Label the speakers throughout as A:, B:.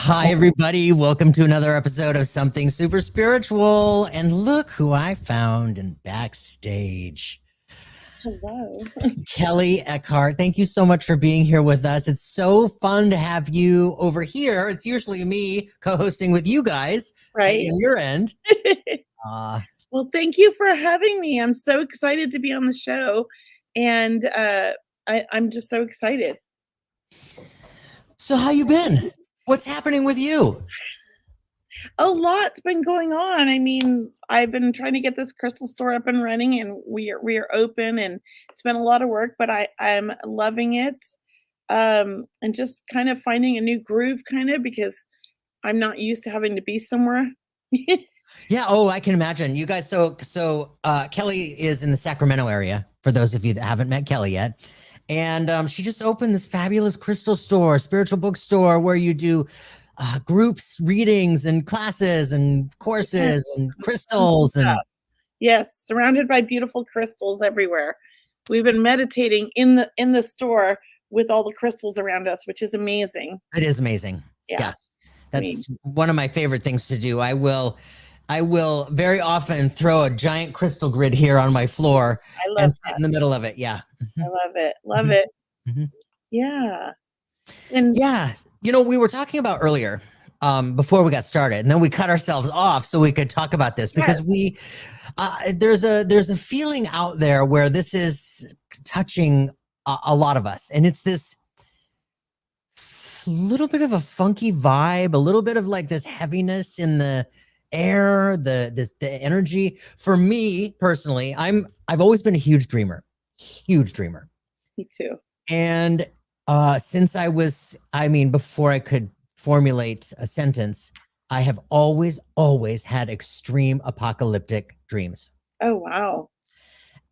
A: Hi, everybody. Welcome to another episode of Something Super Spiritual. And look who I found in backstage.
B: Hello.
A: Kelley Eckhardt, thank you so much for being here with us. It's so fun to have you over here. It's usually me co-hosting with you guys
B: Right.
A: on your end.
B: Well, thank you for having me. I'm so excited to be on the show. And I'm just so excited.
A: So how you been? What's happening with you?
B: A lot's been going on. I mean, I've been trying to get this crystal store up and running, and we are open, and it's been a lot of work, but I'm loving it. And just kind of finding a new groove, kind of, because I'm not used to having to be somewhere.
A: Yeah. Oh, I can imagine. You guys. So Kelley is in the Sacramento area, for those of you that haven't met Kelley yet. And she just opened this fabulous crystal store, spiritual bookstore, where you do groups, readings, and classes, and courses, and crystals. And
B: yes, surrounded by beautiful crystals everywhere. We've been meditating in the store with all the crystals around us, which is amazing.
A: It is amazing. Yeah. That's one of my favorite things to do. I will very often throw a giant crystal grid here on my floor and sit in the middle of it. Yeah.
B: I love it. Love it. Yeah. And
A: yeah, we were talking about earlier before we got started, and then we cut ourselves off so we could talk about this because there's a feeling out there where this is touching a lot of us, and it's this little bit of a funky vibe, a little bit of like this heaviness in the air, the energy. For me personally, I've always been a huge dreamer.
B: Me too.
A: And since before I could formulate a sentence, I have always had extreme apocalyptic dreams.
B: Oh, wow.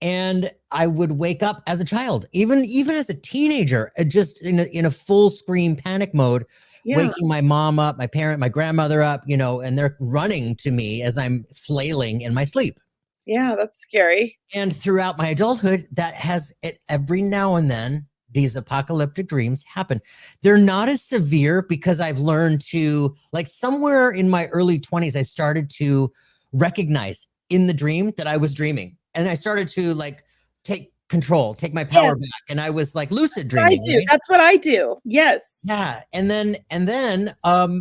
A: And I would wake up as a child, even as a teenager, just in a full screen panic mode, waking my mom up, my grandmother up, and they're running to me as I'm flailing in my sleep.
B: Yeah, that's scary.
A: And throughout my adulthood, that has it every now and then. These apocalyptic dreams happen. They're not as severe because I've learned to, like, somewhere in my early 20s, I started to recognize in the dream that I was dreaming. And I started to like take control, take my power back. And I was like lucid dreaming.
B: I do. Right? That's what I do. Yes.
A: Yeah. And then,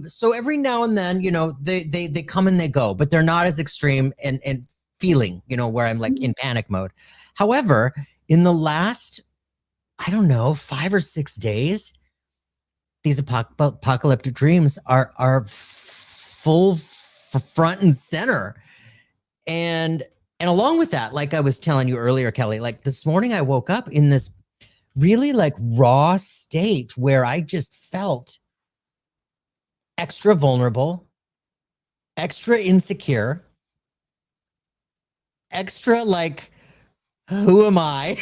A: so every now and then, they come and they go, but they're not as extreme and feeling, where I'm like in panic mode. However, in the last, I don't know, 5 or 6 days, these apocalyptic dreams are full front and center. And along with that, like I was telling you earlier, Kelley, like this morning I woke up in this really like raw state where I just felt extra vulnerable, extra insecure, extra like, who am I?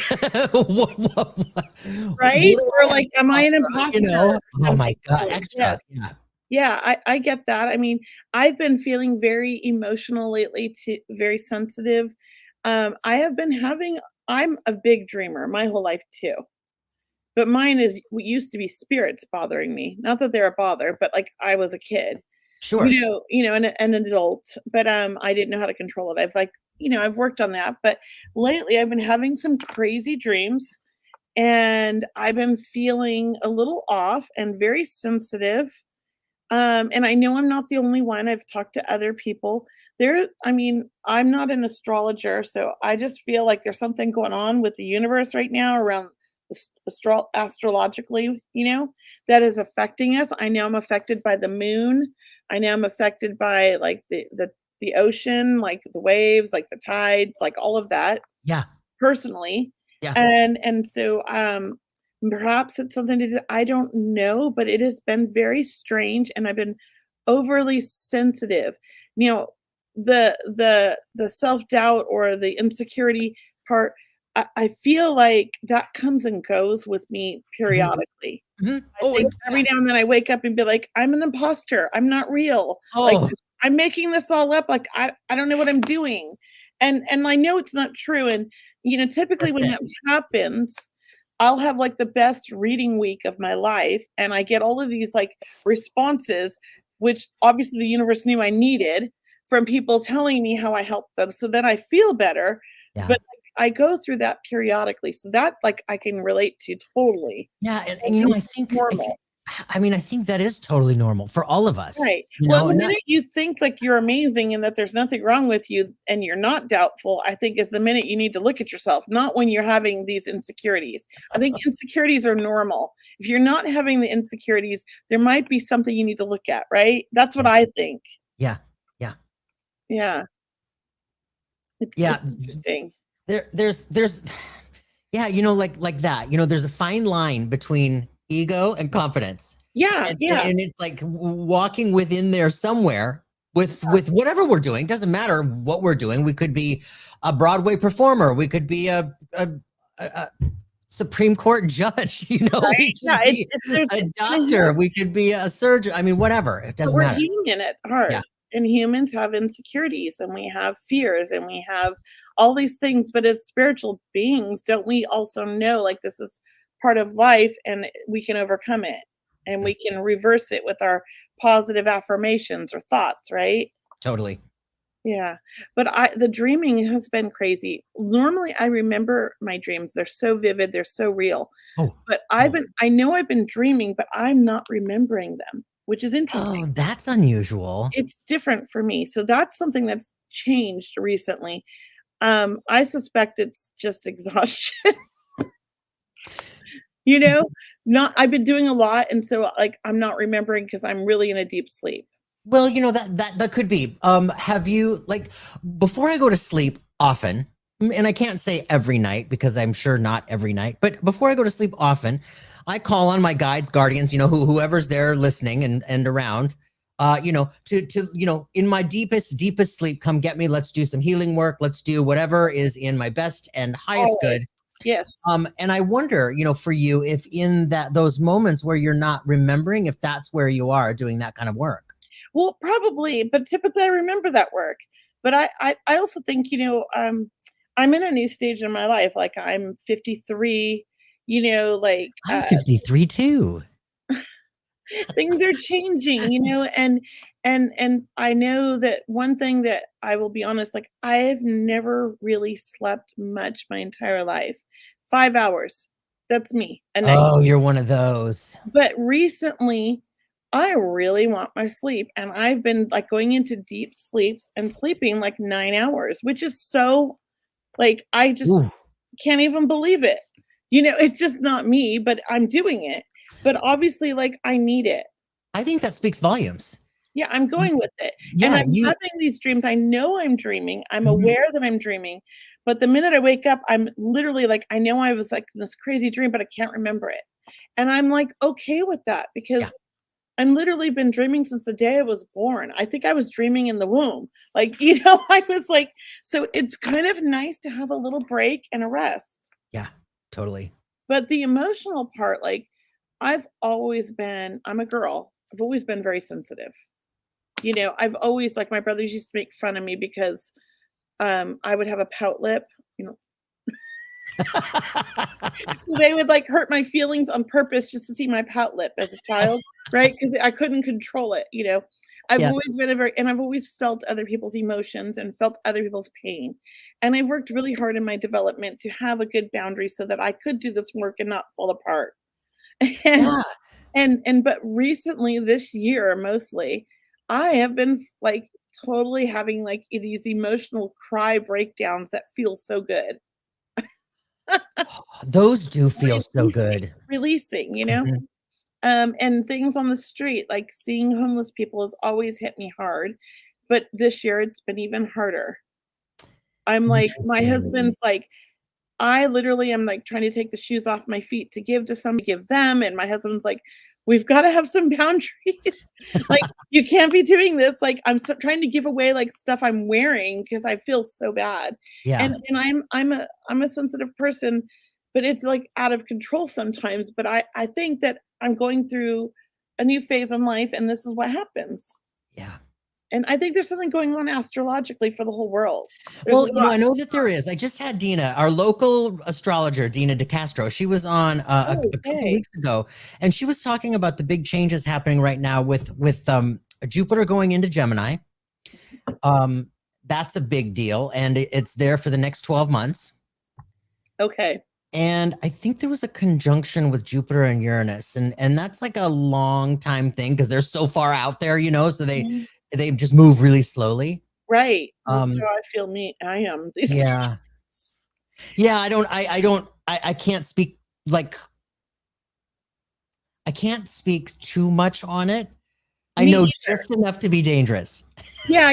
B: Right? Or like, am I an imposter?
A: Oh my God, extra.
B: Yes. Yeah, I get that. I mean, I've been feeling very emotional lately, very sensitive. I'm a big dreamer my whole life too. But mine used to be spirits bothering me. Not that they're a bother, but like I was a kid.
A: Sure.
B: And an adult, but I didn't know how to control it. I've worked on that, but lately I've been having some crazy dreams and I've been feeling a little off and very sensitive. And I know I'm not the only one. I've talked to other people. I'm not an astrologer, so I just feel like there's something going on with the universe right now around astrologically, that is affecting us. I know I'm affected by the moon. I know I'm affected by like the ocean, like the waves, like the tides, like all of that.
A: Yeah.
B: Personally.
A: Yeah.
B: And so perhaps it's something to do, I don't know, but it has been very strange and I've been overly sensitive. The self-doubt or the insecurity part, I feel like that comes and goes with me periodically. Every now and then I wake up and be like, I'm an imposter. I'm not real. Like I'm making this all up. Like I don't know what I'm doing. And I know it's not true. And typically when that happens, I'll have like the best reading week of my life and I get all of these like responses which obviously the universe knew I needed from people telling me how I helped them. So then I feel better.
A: Yeah.
B: But I go through that periodically. So that like I can relate to totally.
A: Yeah, and you know,
B: Normal.
A: I think that is totally normal for all of us.
B: Right.
A: You
B: Well,
A: know,
B: the
A: not
B: minute you think like you're amazing and that there's nothing wrong with you and you're not doubtful, I think is the minute you need to look at yourself, not when you're having these insecurities. I think insecurities are normal. If you're not having the insecurities, there might be something you need to look at, right? That's what
A: yeah,
B: I think.
A: yeah, yeah,
B: Yeah. It's
A: yeah.
B: interesting.
A: There's yeah, you know, like that. You know, there's a fine line between ego and confidence.
B: Yeah, yeah.
A: And it's like walking within there somewhere with whatever we're doing. Doesn't matter what we're doing. We could be a Broadway performer. We could be a Supreme Court judge. You know,
B: Right?
A: we
B: Yeah,
A: could be
B: there's
A: a
B: kinda
A: doctor. We could be a surgeon. I mean, whatever. It
B: but
A: doesn't
B: we're
A: matter.
B: human at
A: Yeah,
B: heart, and humans have insecurities, and we have fears, and we have all these things, but as spiritual beings, don't we also know, like, this is part of life, and we can overcome it, and
A: yeah,
B: we can reverse it with our positive affirmations or thoughts, right?
A: totally.
B: Yeah, but the dreaming has been crazy. Normally, I remember my dreams, they're so vivid, they're so real,
A: Oh,
B: but
A: oh,
B: I know I've been dreaming, but I'm not remembering them, which is interesting.
A: oh, that's unusual.
B: It's different for me, so that's something that's changed recently. I suspect it's just exhaustion, you know? Not I've been doing a lot, and so, like, I'm not remembering because 'cause I'm really in a deep sleep.
A: Well, you know, that could be. Have you, like, before I go to sleep often, and I can't say every night because I'm sure not every night, but before I go to sleep often, I call on my guides, guardians, you know, whoever's there listening and around, you know, to you know, in my deepest sleep, come get me. Let's do some healing work. Let's do whatever is in my best and highest good.
B: Always. Yes.
A: And I wonder, you know, for you, if in those moments where you're not remembering, if that's where you are doing that kind of work.
B: Well, probably, but typically I remember that work. But I also think, I'm in a new stage in my life, like, I'm 53, like,
A: I'm 53 too.
B: things are changing, and I know that one thing that I will be honest, like, I have never really slept much my entire life. 5 hours, that's me, a night.
A: Oh, you're one of those.
B: But recently, I really want my sleep, and I've been, like, going into deep sleeps and sleeping, like, 9 hours, which is so like, I just
A: Ooh,
B: can't even believe it. It's just not me, but I'm doing it. But obviously, like, I need it.
A: I think that speaks volumes.
B: Yeah, I'm
A: Y-
B: going with it, and
A: Yeah,
B: I'm having these dreams, I know I'm dreaming, I'm
A: mhm,
B: aware that I'm dreaming, but the minute I wake up, I'm literally like, I know I was, like, in this crazy dream, but I can't remember it, and I'm, like, okay with that
A: yeah.
B: because I'm literally been dreaming since the day I was born. I think I was dreaming in the womb, like, I was, like so it's kind of nice to have a little break and a rest,
A: Yeah, totally.
B: but the emotional part, like, I'm a girl, I've always been very sensitive. I've always like, my brothers used to make fun of me because, I would have a pout lip, you know, so they would, like, hurt my feelings on purpose just to see my pout lip as a child, right? Because I couldn't control it. I've
A: Yeah,
B: always been I've always felt other people's emotions and felt other people's pain, and I've worked really hard in my development to have a good boundary so that I could do this work and not fall apart. And
A: yeah.
B: but recently, this year mostly, I have been, like, totally having, like, these emotional cry breakdowns that feel so good.
A: Those do feel so
B: Releasing,
A: good.
B: releasing.
A: Mhm.
B: And things on the street, like seeing homeless people has always hit me hard, but this year it's been even harder. I'm like my
A: Interesting.
B: husband's like, I literally am, like, trying to take the shoes off my feet to give to somebody, give them, and my husband's like, "We've gotta have some boundaries. Like, you can't be doing this." Like, I'm so trying to give away, like, stuff I'm wearing because I feel so bad.
A: Yeah.
B: And I'm a sensitive person, but it's, like, out of control sometimes, but I think that I'm going through a new phase in life, and this is what happens.
A: Yeah.
B: And I think there's something going on astrologically for the whole world. There's
A: Well,
B: a
A: you know,
B: lot.
A: I know that there is. I just had Dina, our local astrologer, Dina DeCastro. She was on
B: Oh,
A: a couple
B: okay.
A: weeks ago, and she was talking about the big changes happening right now with Jupiter going into Gemini. That's a big deal, and it's there for the next 12 months.
B: Okay.
A: And I think there was a conjunction with Jupiter and Uranus, and that's like a long time thing because they're so far out there, so they just move really slowly.
B: Right. That's how I feel. I am.
A: Yeah. Yeah. I can't speak I can't speak too much on it. I know just enough to be dangerous.
B: Yeah.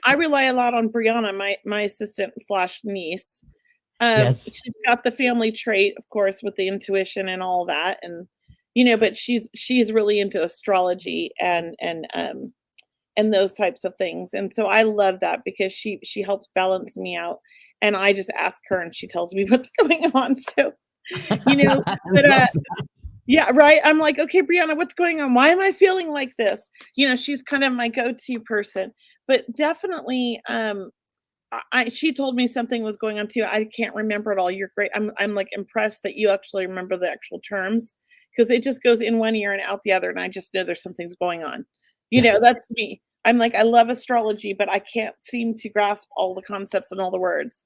B: I rely a lot on Brianna, my assistant / niece.
A: Yes.
B: She's got the family trait, of course, with the intuition and all that, and but she's really into astrology and those types of things, and so I love that because she helps balance me out, and I just ask her and she tells me what's going on. So, but yeah, right. I'm like, okay, Brianna, what's going on? Why am I feeling like this? She's kind of my go-to person, but definitely, she told me something was going on too. I can't remember it all. You're great. I'm like impressed that you actually remember the actual terms because it just goes in one ear and out the other, and I just know there's something's going on.
A: Yes.
B: That's me. I'm like, I love astrology, but I can't seem to grasp all the concepts and all the words.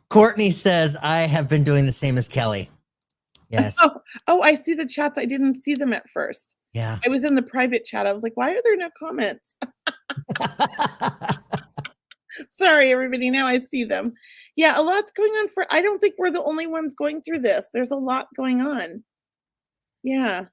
A: Courtney says, I have been doing the same as Kelley. Yes.
B: Oh, I see the chats. I didn't see them at first.
A: Yeah.
B: I was in the private chat. I was like, why are there no comments? Sorry, everybody. Now I see them. Yeah, a lot's going on I don't think we're the only ones going through this. There's a lot going on. Yeah.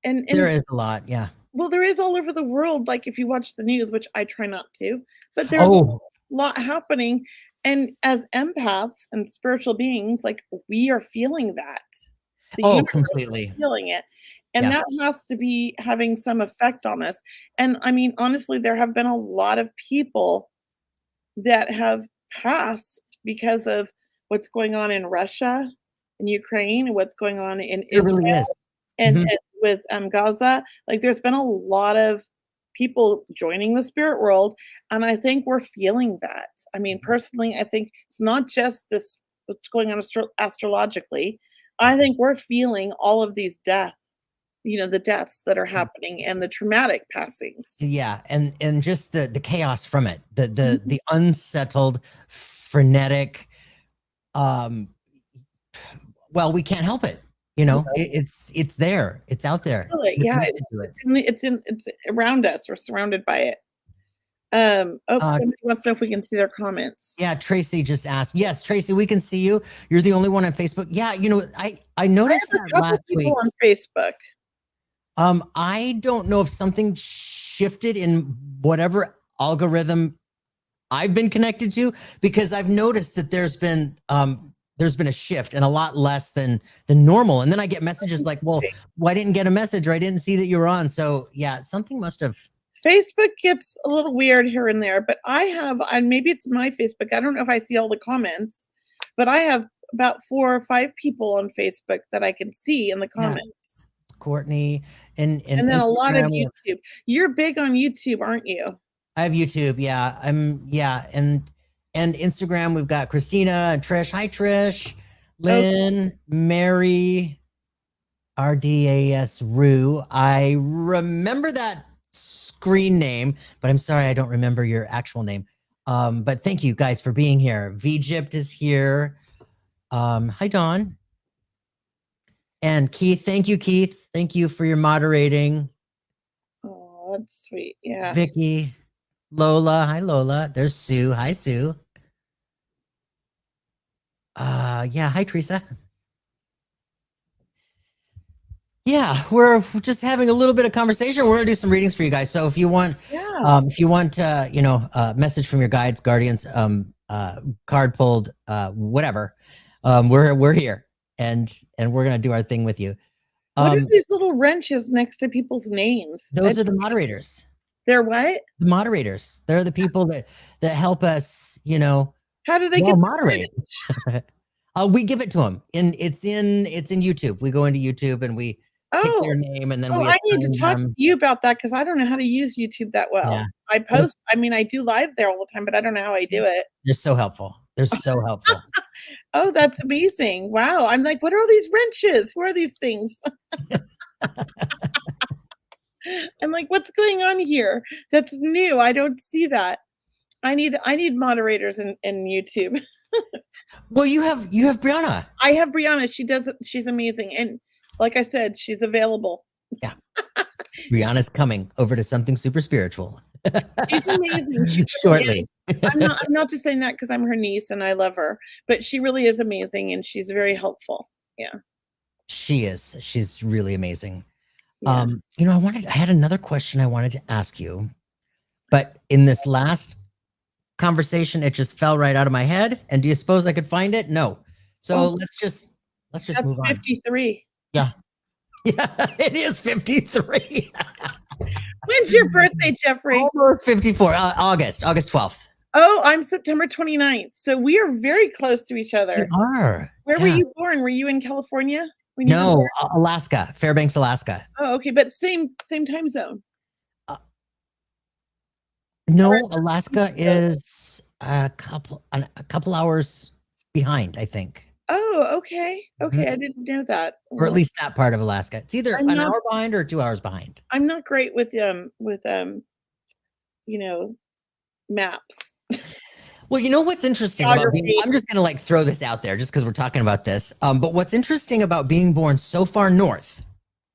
B: And
A: there is a lot. Yeah.
B: Well, there is all over the world. Like if you watch the news, which I try not to, but there's a lot happening. And as empaths and spiritual beings, like we are feeling that.
A: Completely
B: feeling it. And that has to be having some effect on us. And I mean, honestly, there have been a lot of people that have passed because of what's going on in Russia and Ukraine and what's going on in Israel
A: really is.
B: and with Gaza. Like there's been a lot of people joining the spirit world, and I think we're feeling that. I mean, personally, I think it's not just this what's going on astrologically. I think we're feeling all of these deaths, the deaths that are happening and the traumatic passings.
A: Yeah, and just the chaos from it, the unsettled, frenetic. Well, we can't help it. It's there. It's out there.
B: Yeah, it's around us. We're surrounded by it. Somebody wants to know if we can see their comments.
A: Yeah, Tracy just asked. Yes, Tracy, we can see you. You're the only one on Facebook. Yeah, I noticed that last week
B: on Facebook.
A: I don't know if something shifted in whatever algorithm I've been connected to, because I've noticed that there's been a shift and a lot less than normal. And then I get messages like, well, I didn't get a message or I didn't see that you were on. So yeah, something must have.
B: Facebook gets a little weird here and there, but I have, and maybe it's my Facebook. I don't know if I see all the comments, but I have about 4 or 5 people on Facebook that I can see in the comments.
A: Courtney and
B: then a lot of YouTube. You're big on YouTube, aren't you?
A: I have YouTube. Yeah, and Instagram. We've got Christina and Trish. Hi, Trish. Lynn, Mary, RDAS Rue. I remember that screen name, but I'm sorry I don't remember your actual name. But thank you guys for being here. VGipt is here. Hi, Dawn. And Keith, thank you, Keith. Thank you for your moderating.
B: Oh, that's sweet. Yeah.
A: Vicky, Lola. Hi, Lola. There's Sue. Hi, Sue. Yeah. Hi, Teresa. Yeah, we're just having a little bit of conversation. We're gonna do some readings for you guys. So if you want, a message from your guides, guardians, card pulled, whatever, we're here. And we're going to do our thing with you.
B: What are these little wrenches next to people's names?
A: Those are the moderators.
B: They're what?
A: The moderators. They're the people that help us,
B: How do they get
A: moderate? We give it to them. It's in YouTube. We go into YouTube and we pick their name, and then
B: I need to talk to you about that because I don't know how to use YouTube that well. Yeah. I post. I mean, I do live there all the time, but I don't know how I do it.
A: They're so helpful. They're so helpful.
B: Oh, that's amazing. Wow. I'm like, what are all these wrenches? Who are these things? I'm like, what's going on here? That's new. I don't see that. I need moderators in YouTube.
A: Well, you have Brianna.
B: I have Brianna. She's amazing. And like I said, she's available.
A: Yeah. Brianna's coming over to something super spiritual.
B: She's amazing. She really is.
A: Shortly.
B: I'm not just saying that because I'm her niece and I love her, but she really is amazing and she's very helpful. Yeah.
A: She is. She's really amazing.
B: Yeah.
A: I had another question I wanted to ask you, but in this last conversation, it just fell right out of my head. And do you suppose I could find it? No. So
B: Oh,
A: let's just
B: that's
A: move on.
B: 53.
A: Yeah. Yeah, it is 53.
B: When's your birthday, Jeffrey?
A: Almost 54. August 12th.
B: Oh, I'm September 29th. So we are very close to each other.
A: You are.
B: Where were you born? Were you in California? When you were
A: No,
B: born?
A: Alaska, Fairbanks, Alaska.
B: Oh, okay, but same time zone.
A: No, Alaska is a couple hours behind, I think.
B: Oh, okay. Okay,
A: Mhm.
B: I didn't know that.
A: Or at least that part of Alaska. It's either
B: I'm
A: an
B: not
A: hour behind or 2 hours behind.
B: I'm not great with you know, maps.
A: Well, you know what's interesting about being,
B: Geography.
A: I'm just gonna throw this out there just because we're talking about this. But what's interesting about being born so far north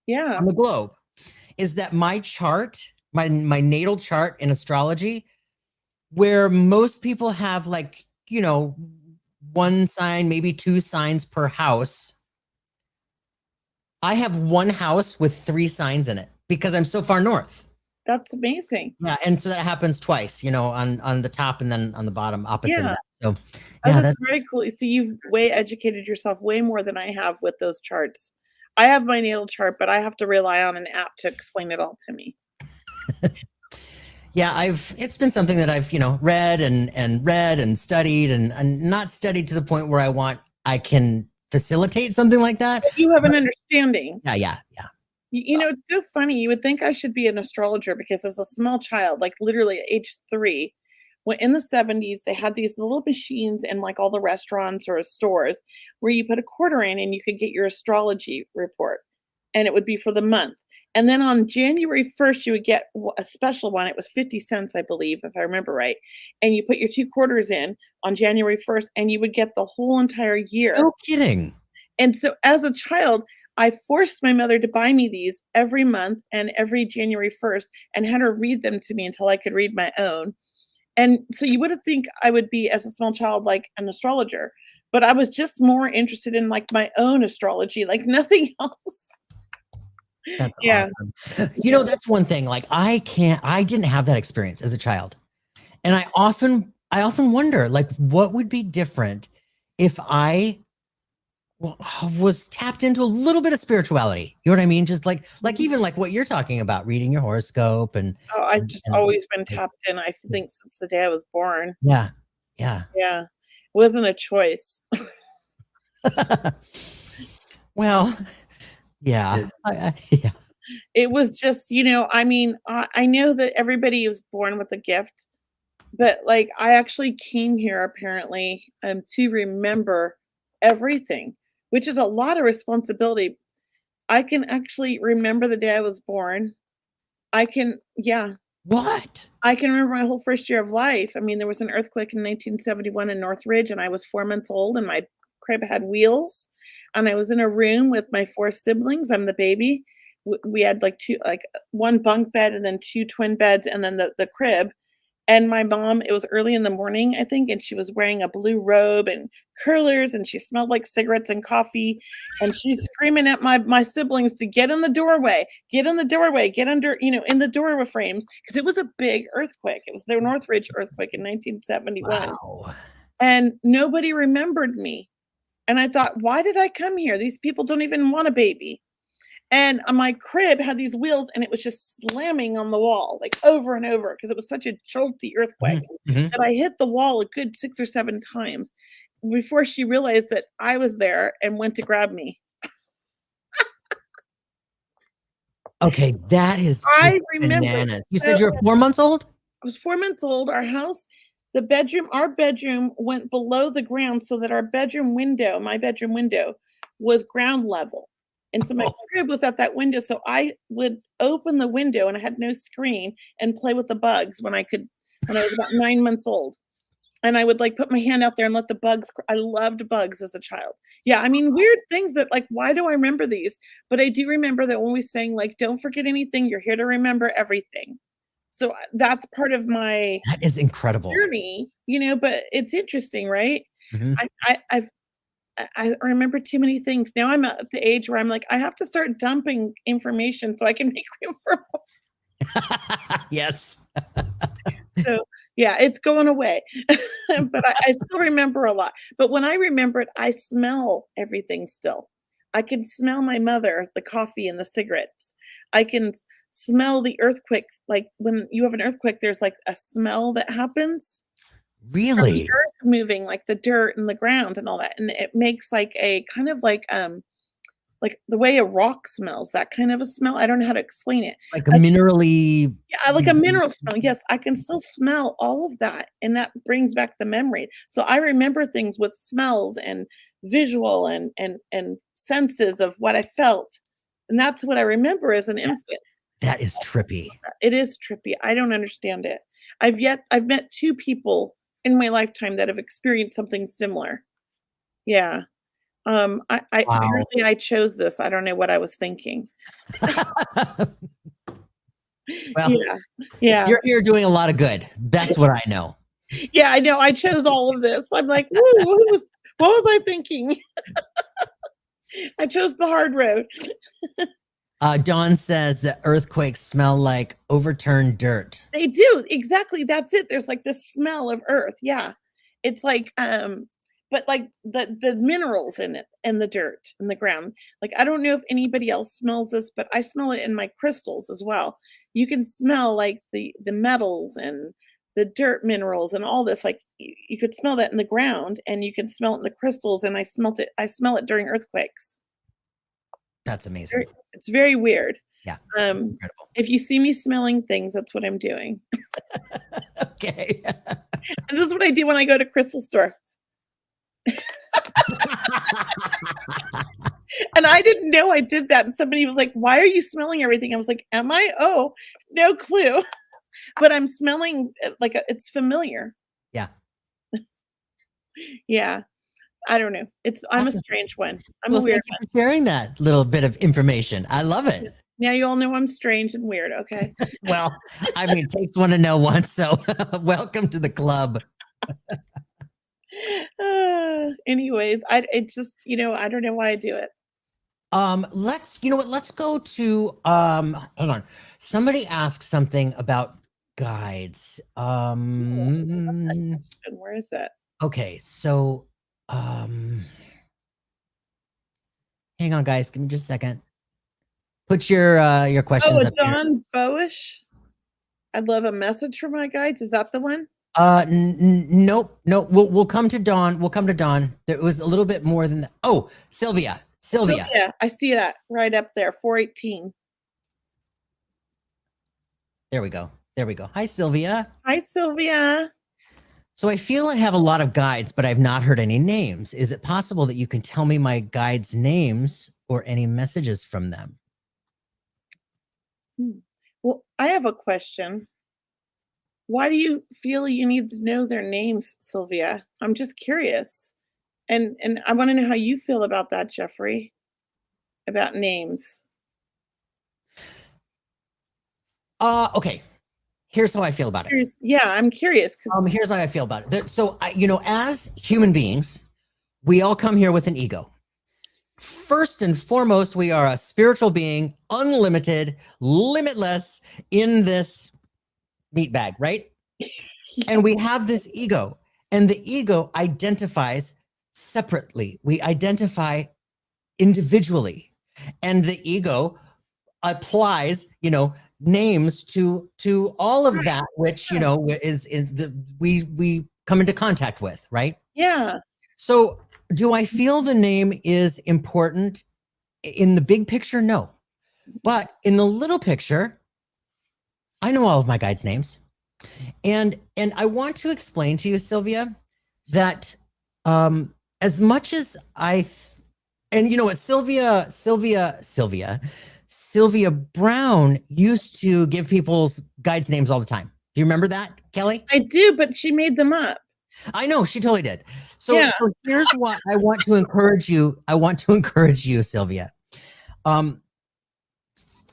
B: Yeah.
A: on the globe is that my chart, my natal chart in astrology, where most people have one sign, maybe two signs per house, I have one house with 3 signs in it because I'm so far north.
B: That's amazing.
A: Yeah, and so that happens twice, on the top and then on the bottom opposite of
B: Yeah.
A: that. So
B: Oh,
A: yeah,
B: that's very cool. So you've way educated yourself way more than I have with those charts. I have my natal chart, but I have to rely on an app to explain it all to me.
A: yeah, it's been something that I've, read and studied and not studied to the point where I can facilitate something like that.
B: But you have an understanding.
A: Yeah.
B: It's so funny. You would think I should be an astrologer because as a small child, like literally at age 3, when in the 70s, they had these little machines in like all the restaurants or stores where you put a quarter in and you could get your astrology report and it would be for the month. And then on January 1st, you would get a special one. It was 50 cents, I believe, if I remember right. And you put your 2 quarters in on January 1st and you would get the whole entire year.
A: No kidding.
B: And so as a child, I forced my mother to buy me these every month and every January 1st and had her read them to me until I could read my own. And so you wouldn't think I would be, as a small child, like an astrologer, but I was just more interested in like my own astrology, like nothing else.
A: That's
B: Yeah.
A: awesome. That's one thing. Like I didn't have that experience as a child. And I often wonder, like, what would be different if I was tapped into a little bit of spirituality. You know what I mean? Just like even like what you're talking about, reading your horoscope and
B: Oh, I've just always been tapped in, I think, since the day I was born.
A: yeah.
B: Yeah. It wasn't a choice.
A: Well, yeah. Yeah.
B: It was just, I mean, I know that everybody was born with a gift, but like I actually came here apparently to remember everything, which is a lot of responsibility. I can actually remember the day I was born. Yeah,
A: What?
B: I can remember my whole first year of life. I mean, there was an earthquake in 1971 in Northridge, and I was 4 months old, and my crib had wheels, and I was in a room with my 4 siblings. I'm the baby. We had like 1 bunk bed and then 2 twin beds, and then the crib. And my mom, it was early in the morning, I think, and she was wearing a blue robe and curlers, and she smelled like cigarettes and coffee. And she's screaming at my siblings to get in the doorway, get in the doorway, get under, in the doorway frames, because it was a big earthquake. It was the Northridge earthquake in 1971.
A: Wow.
B: And nobody remembered me. And I thought, why did I come here? These people don't even want a baby. And my crib had these wheels and it was just slamming on the wall like over and over because it was such a jolty earthquake that I hit the wall a good 6 or 7 times before she realized that I was there and went to grab me.
A: Okay, that is just
B: I remember.
A: bananas. You said you're 4 months old?
B: I was 4 months old. Our house, our bedroom went below the ground so that our bedroom window, my bedroom window, was ground level. And so my crib was at that window, so I would open the window, and I had no screen, and play with the bugs when I was about 9 months old. And I would, like, put my hand out there and let the bugs I loved bugs as a child. Yeah, I mean, weird things that, like, why do I remember these? But I do remember that when we sang, like, "Don't forget anything, you're here to remember everything." So, that's part of my
A: That is incredible.
B: journey, but it's interesting, right?
A: Mhm.
B: I remember too many things. Now I'm at the age where I'm like, I have to start dumping information so I can make room for
A: Yes.
B: so, yeah, it's going away. But I still remember a lot. But when I remember it, I smell everything still. I can smell my mother, the coffee and the cigarettes. I can smell the earthquakes. Like when you have an earthquake, there's like a smell that happens from the
A: Really?
B: earth moving, like the dirt and the ground and all that. And it makes like a kind of like the way a rock smells, that kind of a smell. I don't know how to explain it.
A: Like a minerally
B: Yeah, like a mineral smell. Yes, I can still smell all of that, and that brings back the memory. So I remember things with smells and visual and senses of what I felt, and that's what I remember as an infant.
A: that is trippy.
B: It is trippy. I don't understand it. I've met 2 people in my lifetime that have experienced something similar. Yeah. I
A: Wow.
B: apparently I chose this. I don't know what I was thinking.
A: Well,
B: Yeah. Yeah.
A: you're doing a lot of good. That's what I know.
B: Yeah, I know, I chose all of this. I'm like, "Woo, what was I thinking?" I chose the hard road.
A: Dawn says that earthquakes smell like overturned dirt.
B: They do, exactly, that's it. There's, like, this smell of earth, yeah. It's like, but, like, the minerals in it and the dirt and the ground. Like, I don't know if anybody else smells this, but I smell it in my crystals as well. You can smell, like, the metals and the dirt minerals and all this, like, you could smell that in the ground, and you can smell it in the crystals, and I smell it during earthquakes.
A: That's amazing.
B: Very It's very weird.
A: Yeah.
B: Um,
A: Incredible.
B: if you see me smelling things, that's what I'm doing.
A: Okay.
B: And this is what I do when I go to crystal stores. And I didn't know I did that, and somebody was like, "Why are you smelling everything?" I was like, "Am I? Oh, no clue." But I'm smelling, like, it's familiar.
A: Yeah.
B: Yeah, I don't know. I'm a
A: Awesome.
B: strange one. I'm a
A: Well,
B: weird
A: thank you for sharing that little bit of information. I love
B: one.
A: it.
B: Now you all know I'm strange and weird, okay?
A: Well, I mean, it takes one to know one, so welcome to the club.
B: Anyways, it's just, I don't know why I do it.
A: You know what? Let's go to hold on. Somebody asked something about guides.
B: And where is that?
A: Okay, so hang on guys, give me just a second. Put your
B: Oh,
A: questions
B: a
A: up here.
B: Don Bowish? I'd love a message from my guides. Is that the one?
A: Nope, nope. We'll come to Dawn. We'll come to Dawn. There was a little bit more than that. Oh, Sylvia.
B: Oh, yeah, I see that right up there, 418.
A: There we go. There we go. Hi, Sylvia.
B: Hi, Sylvia.
A: So I feel I have a lot of guides, but I've not heard any names. Is it possible that you can tell me my guides' names or any messages from them?
B: Well, I have a question. Why do you feel you need to know their names, Sylvia? I'm just curious. And I wanna know how you feel about that, Jeffrey, about names.
A: Okay. Here's how I feel about it.
B: Yeah, I'm curious 'cause
A: Here's how I feel about it. So, as human beings, we all come here with an ego. First and foremost, we are a spiritual being, unlimited, limitless in this meat bag, right? And we have this ego, and the ego identifies separately. We identify individually, and the ego applies, names to all of that which is the we come into contact with, right?
B: Yeah.
A: So do I feel the name is important in the big picture? No, but in the little picture, I know all of my guides' names, and I want to explain to you, Sylvia, that as much as And you know what, Sylvia Brown used to give people's guides names all the time. Do you remember that, Kelley?
B: I do, but she made them up.
A: I know, she totally did.
B: Yeah.
A: So here's what I want to encourage you. I want to encourage you, Sylvia. Um,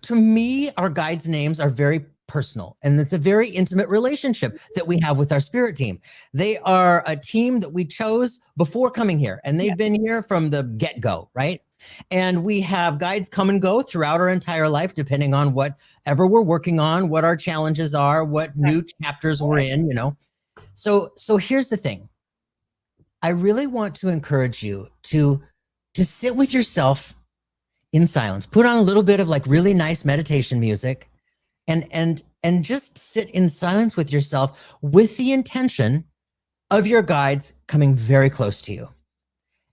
A: to me, our guides' names are very personal, and it's a very intimate relationship that we have with our spirit team. They are a team that we chose before coming here, and they've been here from the get-go, right? And we have guides come and go throughout our entire life, depending on whatever we're working on, what our challenges are, what new chapters we're in, you know. So here's the thing. I really want to encourage you to sit with yourself in silence. Put on a little bit of like really nice meditation music and just sit in silence with yourself with the intention of your guides coming very close to you.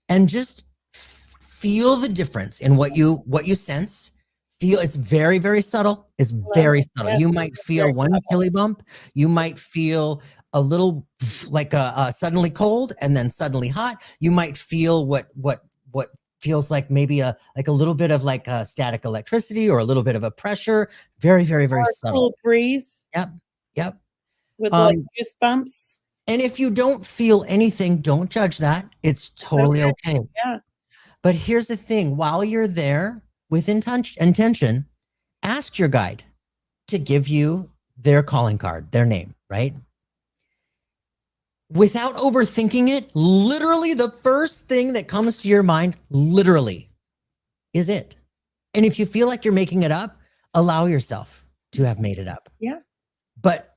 A: And just feel the difference in what you sense. Feel it's very, very subtle. It's very subtle.
B: Yes,
A: You might feel one chilly bump. You might feel a little like a suddenly cold and then suddenly hot. You might feel what feels like maybe a little bit of like a static electricity or a little bit of a pressure. Very, very, very subtle.
B: Cool breeze.
A: Yep.
B: With like goosebumps.
A: And if you don't feel anything, don't judge that. It's totally okay.
B: Yeah.
A: But here's the thing, while you're there with intention, ask your guide to give you their calling card, their name, right? Without overthinking it, literally the first thing that comes to your mind, literally, is it. And if you feel like you're making it up, allow yourself to have made it up.
B: Yeah.
A: But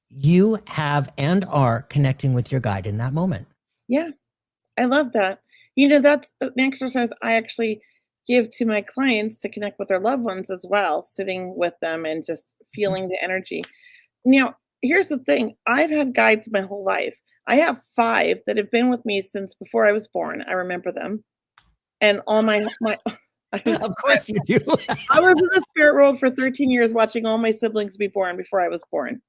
A: you have and are connecting with your guide in that moment.
B: Yeah. I love that. You know, that's an exercise I actually give to my clients to connect with their loved ones as well, sitting with them and just feeling the energy. Now, here's the thing. I've had guides my whole life. I have 5 that have been with me since before I was born. I remember them. And all my
A: Of course you do.
B: I was in the spirit world for 13 years watching all my siblings be born before I was born.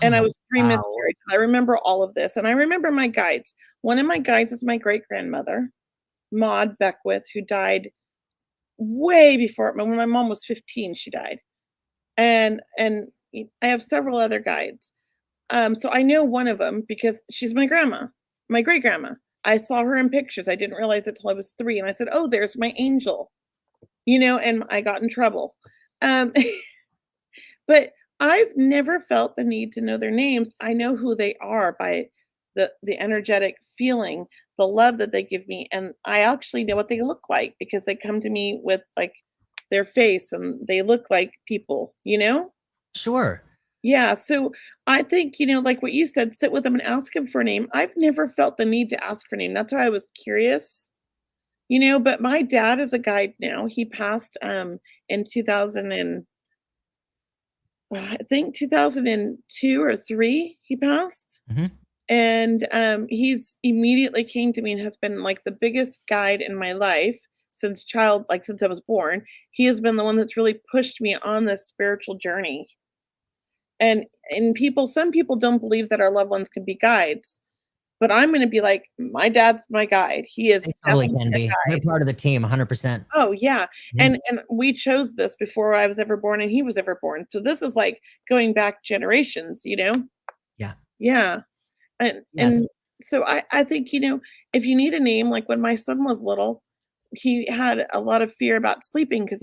B: And I was 3 miscarriages. I remember all of this, and I remember my guides. One of my guides is my great-grandmother, Maud Beckwith, who died way before when my mom was 15, she died. And I have several other guides. So I know one of them because she's my grandma, my great-grandma. I saw her in pictures. I didn't realize it till I was 3, and I said, "Oh, there's my angel." You know, and I got in trouble. Um, but I've never felt the need to know their names. I know who they are by the energetic feeling, the love that they give me, and I actually know what they look like because they come to me with like their face and they look like people, you know?
A: Sure.
B: Yeah, so I think, you know, like what you said, sit with them and ask them for a name. I've never felt the need to ask for a name. That's why I was curious, you know, but my dad is a guide now. He passed in 2000 and I think 2002 or 3 he passed.
A: Mm-hmm.
B: And he's immediately came to me and has been like the biggest guide in my life since since I was born. He has been the one that's really pushed me on this spiritual journey. And some people don't believe that our loved ones can be guides, but I'm going to be like, my dad's my guide. He is
A: They totally
B: definitely
A: can
B: a
A: be. They're
B: guide.
A: part of the team, 100%.
B: Oh yeah.
A: Mhm.
B: And we chose this before I was ever born and he was ever born. So this is like going back generations, you know?
A: Yeah.
B: Yeah. And
A: Yes.
B: so I think, you know, if you need a name, like when my son was little, he had a lot of fear about sleeping because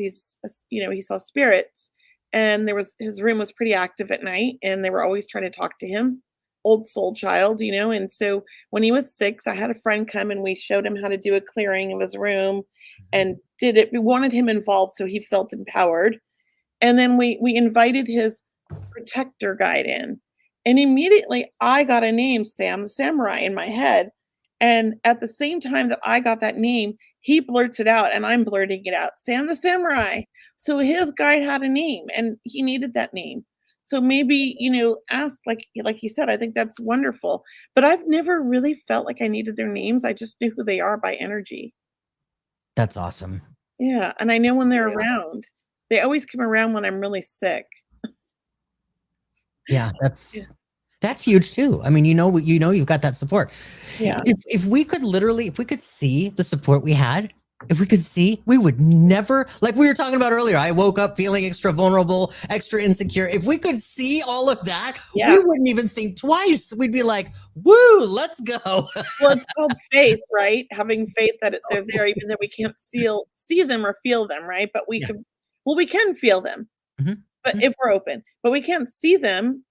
B: you know, he saw spirits and his room was pretty active at night and they were always trying to talk to him. Old soul child, you know. And so when he was 6, I had a friend come and we showed him how to do a clearing of his room and did it. We wanted him involved so he felt empowered. And then we invited his protector guide in. And immediately I got a name, Sam the Samurai, in my head. And at the same time that I got that name, he blurts it out and I'm blurting it out, Sam the Samurai. So his guide had a name and he needed that name. So maybe, you know, ask like you said, I think that's wonderful. But I've never really felt like I needed their names. I just knew who they are by energy.
A: That's awesome.
B: Yeah. And I know when they're
A: Really awesome.
B: around. They always come around when I'm really sick.
A: Yeah,
B: Yeah.
A: That's huge too. I mean, you've got that support.
B: Yeah.
A: If we could literally, if we could see the support we had, if we could see, we would never, like we were talking about earlier, I woke up feeling extra vulnerable, extra insecure. If we could see all of that,
B: Yeah.
A: we wouldn't even think twice. We'd be like, woo, let's go.
B: Well, it's called faith, right? Having faith that they're there, even though we can't see them or feel them, right? But
A: Yeah.
B: we can feel them,
A: Mhm.
B: but
A: Mhm.
B: if we're open, but we can't see them.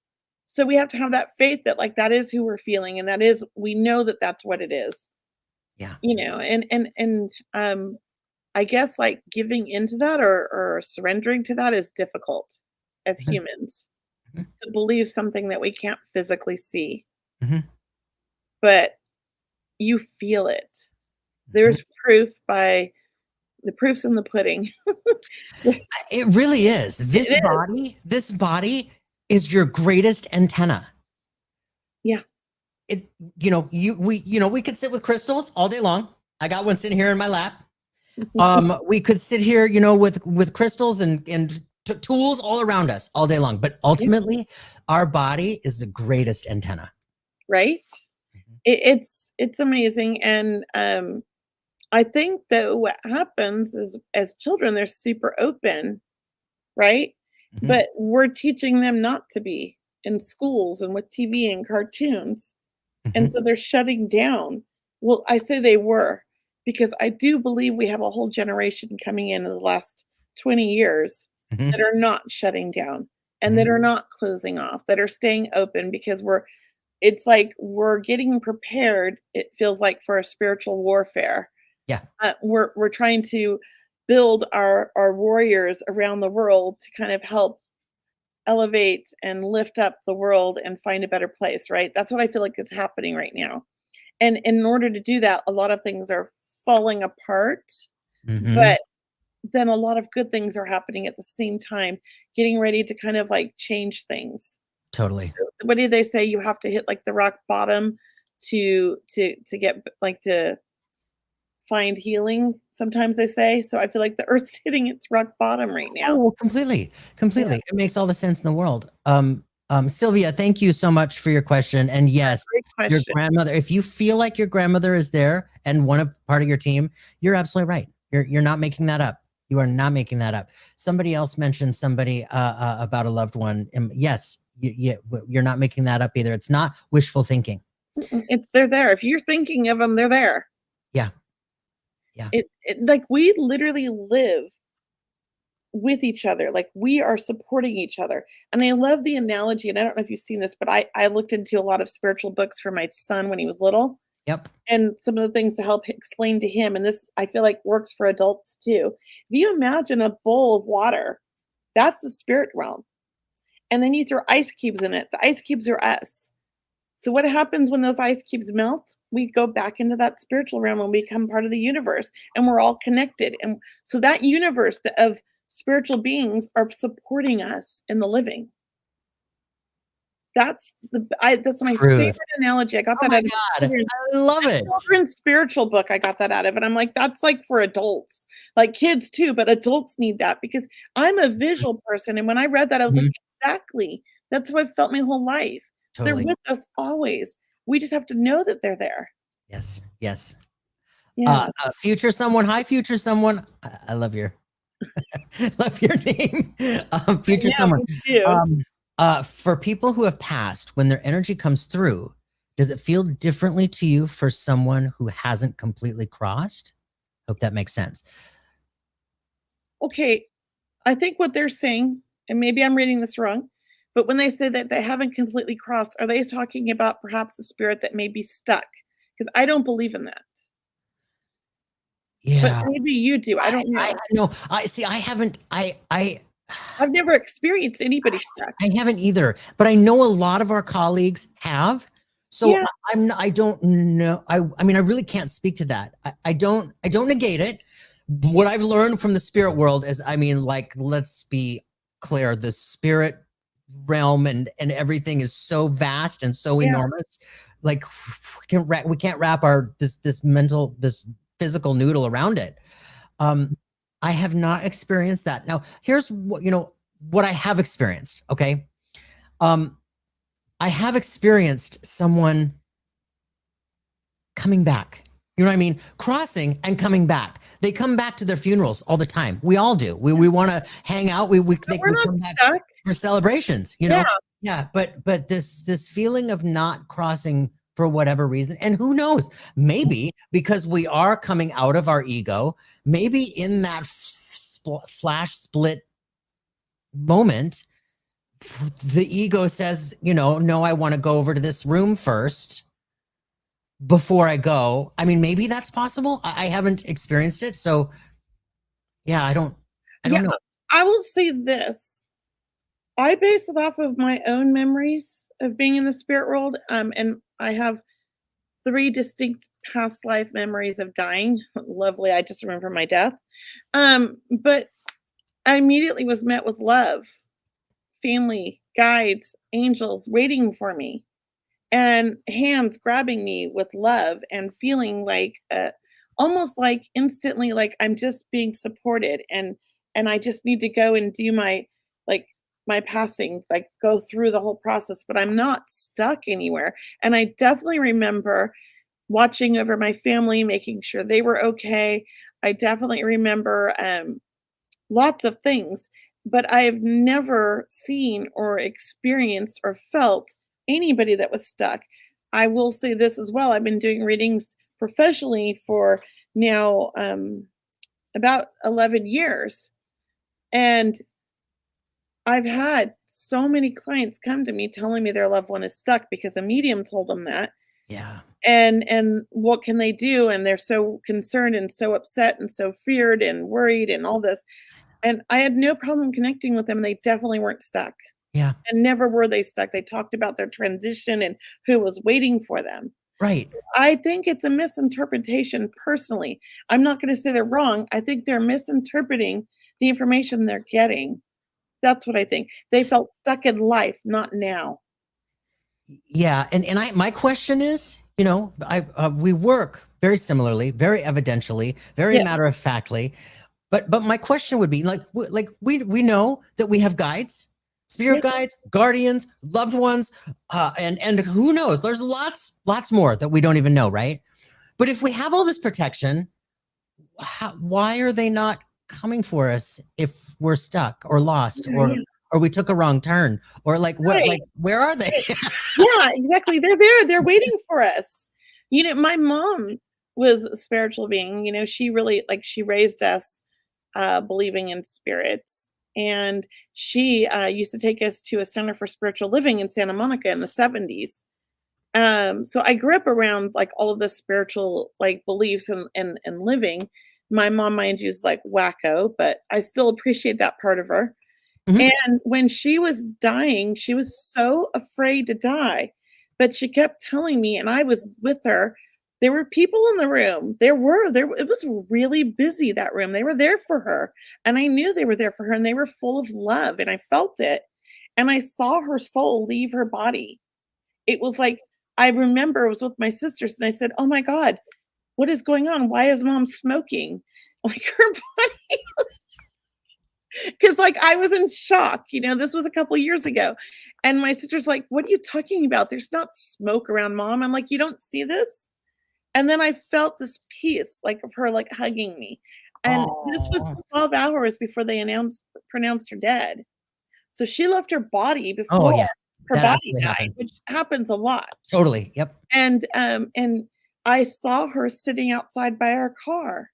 B: So we have to have that faith that like that is who we're feeling, and that is we know that that's what it is,
A: Yeah.
B: and I guess like giving into that or surrendering to that is difficult as
A: Mhm.
B: humans
A: Mhm.
B: to believe something that we can't physically see,
A: Mhm.
B: but you feel it.
A: Mhm.
B: There's proof by the proof's in the pudding.
A: It really is.
B: It is.
A: This body is your greatest antenna.
B: Yeah.
A: It, we could sit with crystals all day long. I got one sitting here in my lap. We could sit here, with crystals and tools all around us all day long. But
B: Yeah,
A: ultimately, our body is the greatest antenna.
B: right?
A: Mhm.
B: It's amazing, and, I think that what happens is as children, they're super open, right?
A: Mhm.
B: But we're teaching them not to be in schools and with TV and cartoons, and
A: Mhm.
B: so they're shutting down. Well, I say they were, because I do believe we have a whole generation coming in the last 20 years
A: Mhm.
B: that are not shutting down and that
A: Mhm.
B: are not closing off, that are staying open because it's like we're getting prepared, it feels like, for a spiritual warfare.
A: Yeah,
B: We're trying to build our warriors around the world to kind of help elevate and lift up the world and find a better place, right? That's what I feel like is happening right now. And in order to do that, a lot of things are falling apart,
A: mhm,
B: but then a lot of good things are happening at the same time, getting ready to kind of like change things.
A: totally.
B: What do they say? You have to hit like the rock bottom to get like to find healing, sometimes they say. So I feel like the earth's hitting its rock bottom right now.
A: Oh, completely,
B: Yeah,
A: completely. It makes all the sense in the world. Sylvia, thank you so much for your question. And yes,
B: great
A: your
B: question.
A: grandmother, if you feel like your grandmother is there and part of your team, you're absolutely right. You're not making that up. You are not making that up. Somebody else mentioned somebody about a loved one. Yes, you're not making that up either. It's not wishful thinking.
B: Mm-mm, they're there. If you're thinking of them, they're there.
A: Yeah, yeah.
B: It like we literally live with each other. Like we are supporting each other. And I love the analogy. And I don't know if you've seen this, but I looked into a lot of spiritual books for my son when he was little
A: Yep.
B: and some of the things to help explain to him. And this I feel like works for adults too. If you imagine a bowl of water, that's the spirit realm. And then you throw ice cubes in it. The ice cubes are us. So what happens when those ice cubes melt? We go back into that spiritual realm and we become part of the universe and we're all connected. And so that universe of spiritual beings are supporting us in the living. That's my favorite
A: Truth.
B: analogy. I got
A: Oh
B: that
A: my
B: out of
A: God. I love
B: a
A: it.
B: children's spiritual book. I got that out of, and I'm like, that's like for adults, like kids too, but adults need that because I'm a visual person. And when I read that, I was like,
A: Mhm.
B: exactly. That's how I've felt my whole life. They're
A: Totally.
B: with us always. We just have to know that they're there.
A: Yes. Yes.
B: Yeah.
A: Future someone. Hi, future someone. I love your love your name.
B: I
A: Future
B: know,
A: someone.
B: me too.
A: Um, for people who have passed, when their energy comes through, does it feel differently to you for someone who hasn't completely crossed? Hope that makes sense.
B: Okay, I think what they're saying, and maybe I'm reading this wrong, but when they say that they haven't completely crossed, are they talking about perhaps a spirit that may be stuck? Because I don't believe in that. But
A: Yeah.
B: maybe you do, I don't
A: I
B: know.
A: no. I see. I haven't.
B: I've never experienced anybody stuck.
A: I haven't either, but I know a lot of our colleagues have. So
B: Yeah,
A: I don't know. I mean, I really can't speak to that. I don't negate it. What I've learned from the spirit world is, I mean, like, let's be clear, the spirit realm and everything is so vast and so
B: yeah.
A: enormous. Like we can't wrap our this physical noodle around it. Um, I have not experienced that. Now, here's what I have experienced. Okay. Um, I have experienced someone coming back. You know what I mean? Crossing and coming back. They come back to their funerals all the time. We all do. We want to hang out. We
B: But
A: think
B: we're
A: we
B: not
A: come back
B: stuck.
A: for celebrations, you
B: Yeah.
A: know? Yeah, but this feeling of not crossing for whatever reason, and who knows, maybe because we are coming out of our ego, maybe in that flash split moment, the ego says, you know, no, I want to go over to this room first before I go. I mean, maybe that's possible. I haven't experienced it, so yeah, I
B: Yeah,
A: don't know.
B: I will say this. I base it off of my own memories of being in the spirit world, and I have 3 distinct past life memories of dying. Lovely, I just remember my death. But I immediately was met with love, family, guides, angels waiting for me, and hands grabbing me with love and feeling like, almost like instantly like I'm just being supported, and I just need to go and do my, like, my passing, like, go through the whole process, but I'm not stuck anywhere, and I definitely remember watching over my family, making sure they were okay. I definitely remember, lots of things, but I have never seen or experienced or felt anybody that was stuck. I will say this as well. I've been doing readings professionally for now about 11 years. And I've had so many clients come to me telling me their loved one is stuck because a medium told them that.
A: Yeah.
B: And what can they do? And they're so concerned and so upset and so feared and worried and all this. And I had no problem connecting with them, they definitely weren't stuck,
A: Yeah.
B: and never were they stuck. They talked about their transition and who was waiting for them.
A: Right.
B: I think it's a misinterpretation personally. I'm not gonna say they're wrong, I think they're misinterpreting the information they're getting. That's what I think. They felt stuck in life, not now.
A: Yeah, and I my question is, you know, I we work very similarly, very evidentially, very
B: Yeah,
A: matter of factly. But my question would be like we know that we have guides, spirit
B: yeah,
A: guides, guardians, loved ones, and who knows? There's lots more that we don't even know, right? But if we have all this protection, why are they not coming for us if we're stuck or lost
B: yeah, yeah.
A: or we took a wrong turn or
B: Right,
A: where are they?
B: right. Yeah, exactly. They're there. They're waiting for us. My mom was a spiritual being. She really like she raised us believing in spirits. And she used to take us to a center for spiritual living in Santa Monica in the 70s. So I grew up around like all of the spiritual like beliefs and living. My mom, mind you, is like wacko, but I still appreciate that part of her.
A: Mhm.
B: And when she was dying, she was so afraid to die, but she kept telling me, and I was with her. There were people in the room. There it was really busy, that room. They were there for her, and I knew they were there for her, and they were full of love, and I felt it. And I saw her soul leave her body. It was like I remember I was with my sisters, and I said, "Oh my god, what is going on? Why is mom smoking?" Like her body. 'Cause, like, I was in shock, this was a couple years ago, and my sister's like, "What are you talking about? There's not smoke around mom." I'm like, "You don't see this?" And then I felt this peace, like, of her, like, hugging me, and this was
A: Oh.
B: 12 hours before they pronounced her dead. So she left her body
A: Oh,
B: before
A: yeah.
B: her
A: That
B: body
A: absolutely
B: died,
A: happens.
B: which happens a lot,
A: Totally. Yep.
B: and I saw her sitting outside by our car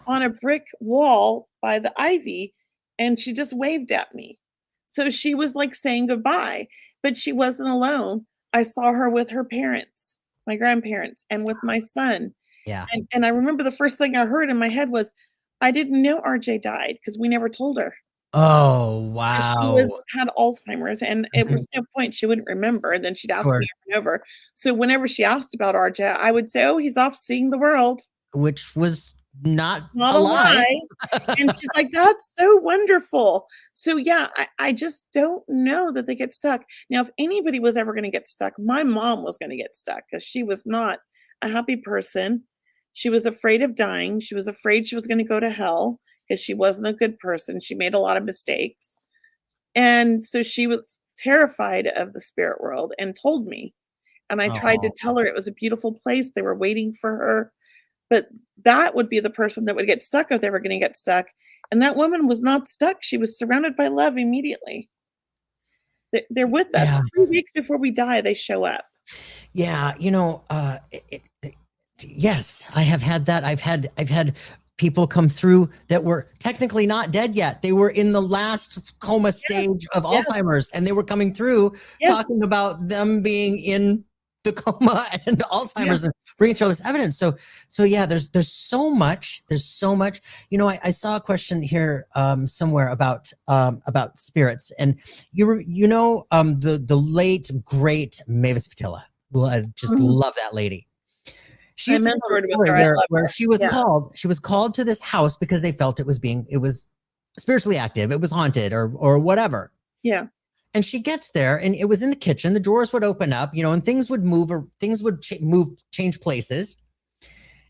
B: on a brick wall by the ivy, and she just waved at me. So she was like saying goodbye, but she wasn't alone. I saw her with her parents, my grandparents, and with my son.
A: Yeah.
B: And I remember the first thing I heard in my head was, I didn't know RJ died because we never told her.
A: Oh,
B: 'Cause she was
A: wow.
B: had Alzheimer's, and it
A: Mhm.
B: was no point, she wouldn't remember, and then she'd ask me
A: Sure.
B: over and over. So whenever she asked about RJ, I would say, "Oh, he's off seeing the world."
A: Which was not
B: Not
A: a
B: a
A: lie.
B: lie. And she's like, "That's so wonderful." So, yeah, I just don't know that they get stuck. Now, if anybody was ever gonna get stuck, my mom was gonna get stuck because she was not a happy person. She was afraid of dying. She was afraid she was gonna go to hell because she wasn't a good person. She made a lot of mistakes. And so she was terrified of the spirit world and told me. And I tried to
A: Oh,
B: tell her it was a beautiful place. They were waiting for her. But that would be the person that would get stuck if they were gonna get stuck. And that woman was not stuck. She was surrounded by love immediately. They're with us.
A: yeah.
B: 3 weeks before we die, they show up.
A: Yeah, yes, I have had that. I've had people come through that were technically not dead yet. They were in the last coma
B: Yes,
A: stage of
B: yes,
A: Alzheimer's, and they were coming through
B: yes,
A: talking about them being in the coma and
B: yeah.
A: Alzheimer's and bringing through all this evidence. So yeah, there's so much. There's so much. I saw a question here somewhere about spirits, and the late great Mavis Patilla. Well, I just
B: Mhm.
A: love that lady. She
B: I
A: used to tell a
B: mentored with
A: story
B: her. I love
A: where
B: her.
A: she was
B: Yeah,
A: called to this house because they felt it was spiritually active, it was haunted or whatever.
B: yeah.
A: And she gets there, and it was in the kitchen. The drawers would open up, and things would move, or things would change places.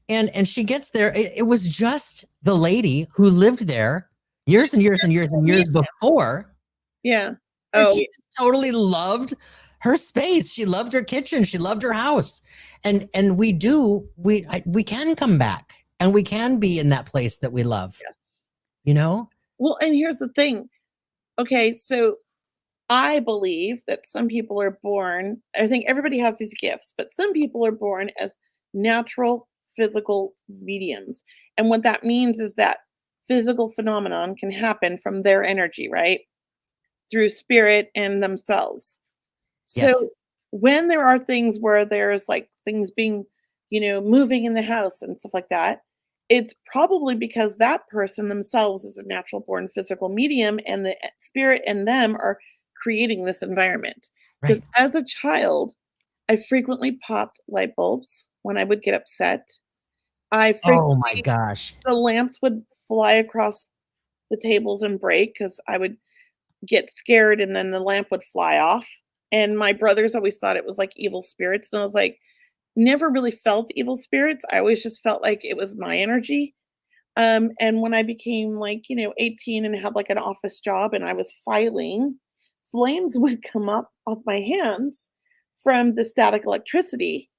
A: And she gets there. It was just the lady who lived there years and years and years and years before.
B: Yeah.
A: And
B: Oh,
A: she just totally loved her space. She loved her kitchen. She loved her house. And we can come back, and we can be in that place that we love,
B: yes.
A: you know?
B: Well, and here's the thing. Okay, so I believe that some people are born, I think everybody has these gifts, but some people are born as natural physical mediums. And what that means is that physical phenomenon can happen from their energy, right? Through spirit and themselves.
A: Yes.
B: So when there are things where there's like things being, moving in the house and stuff like that, it's probably because that person themselves is a natural born physical medium and the spirit and them are creating this environment. Because
A: Right.
B: as a child, I frequently popped light bulbs when I would get upset. I
A: Oh my
B: frequently,
A: gosh.
B: the lamps would fly across the tables and break because I would get scared and then the lamp would fly off. And my brothers always thought it was like evil spirits. And I was like, never really felt evil spirits. I always just felt like it was my energy. And when I became like, 18 and had like an office job and I was filing, flames would come up off my hands from the static electricity.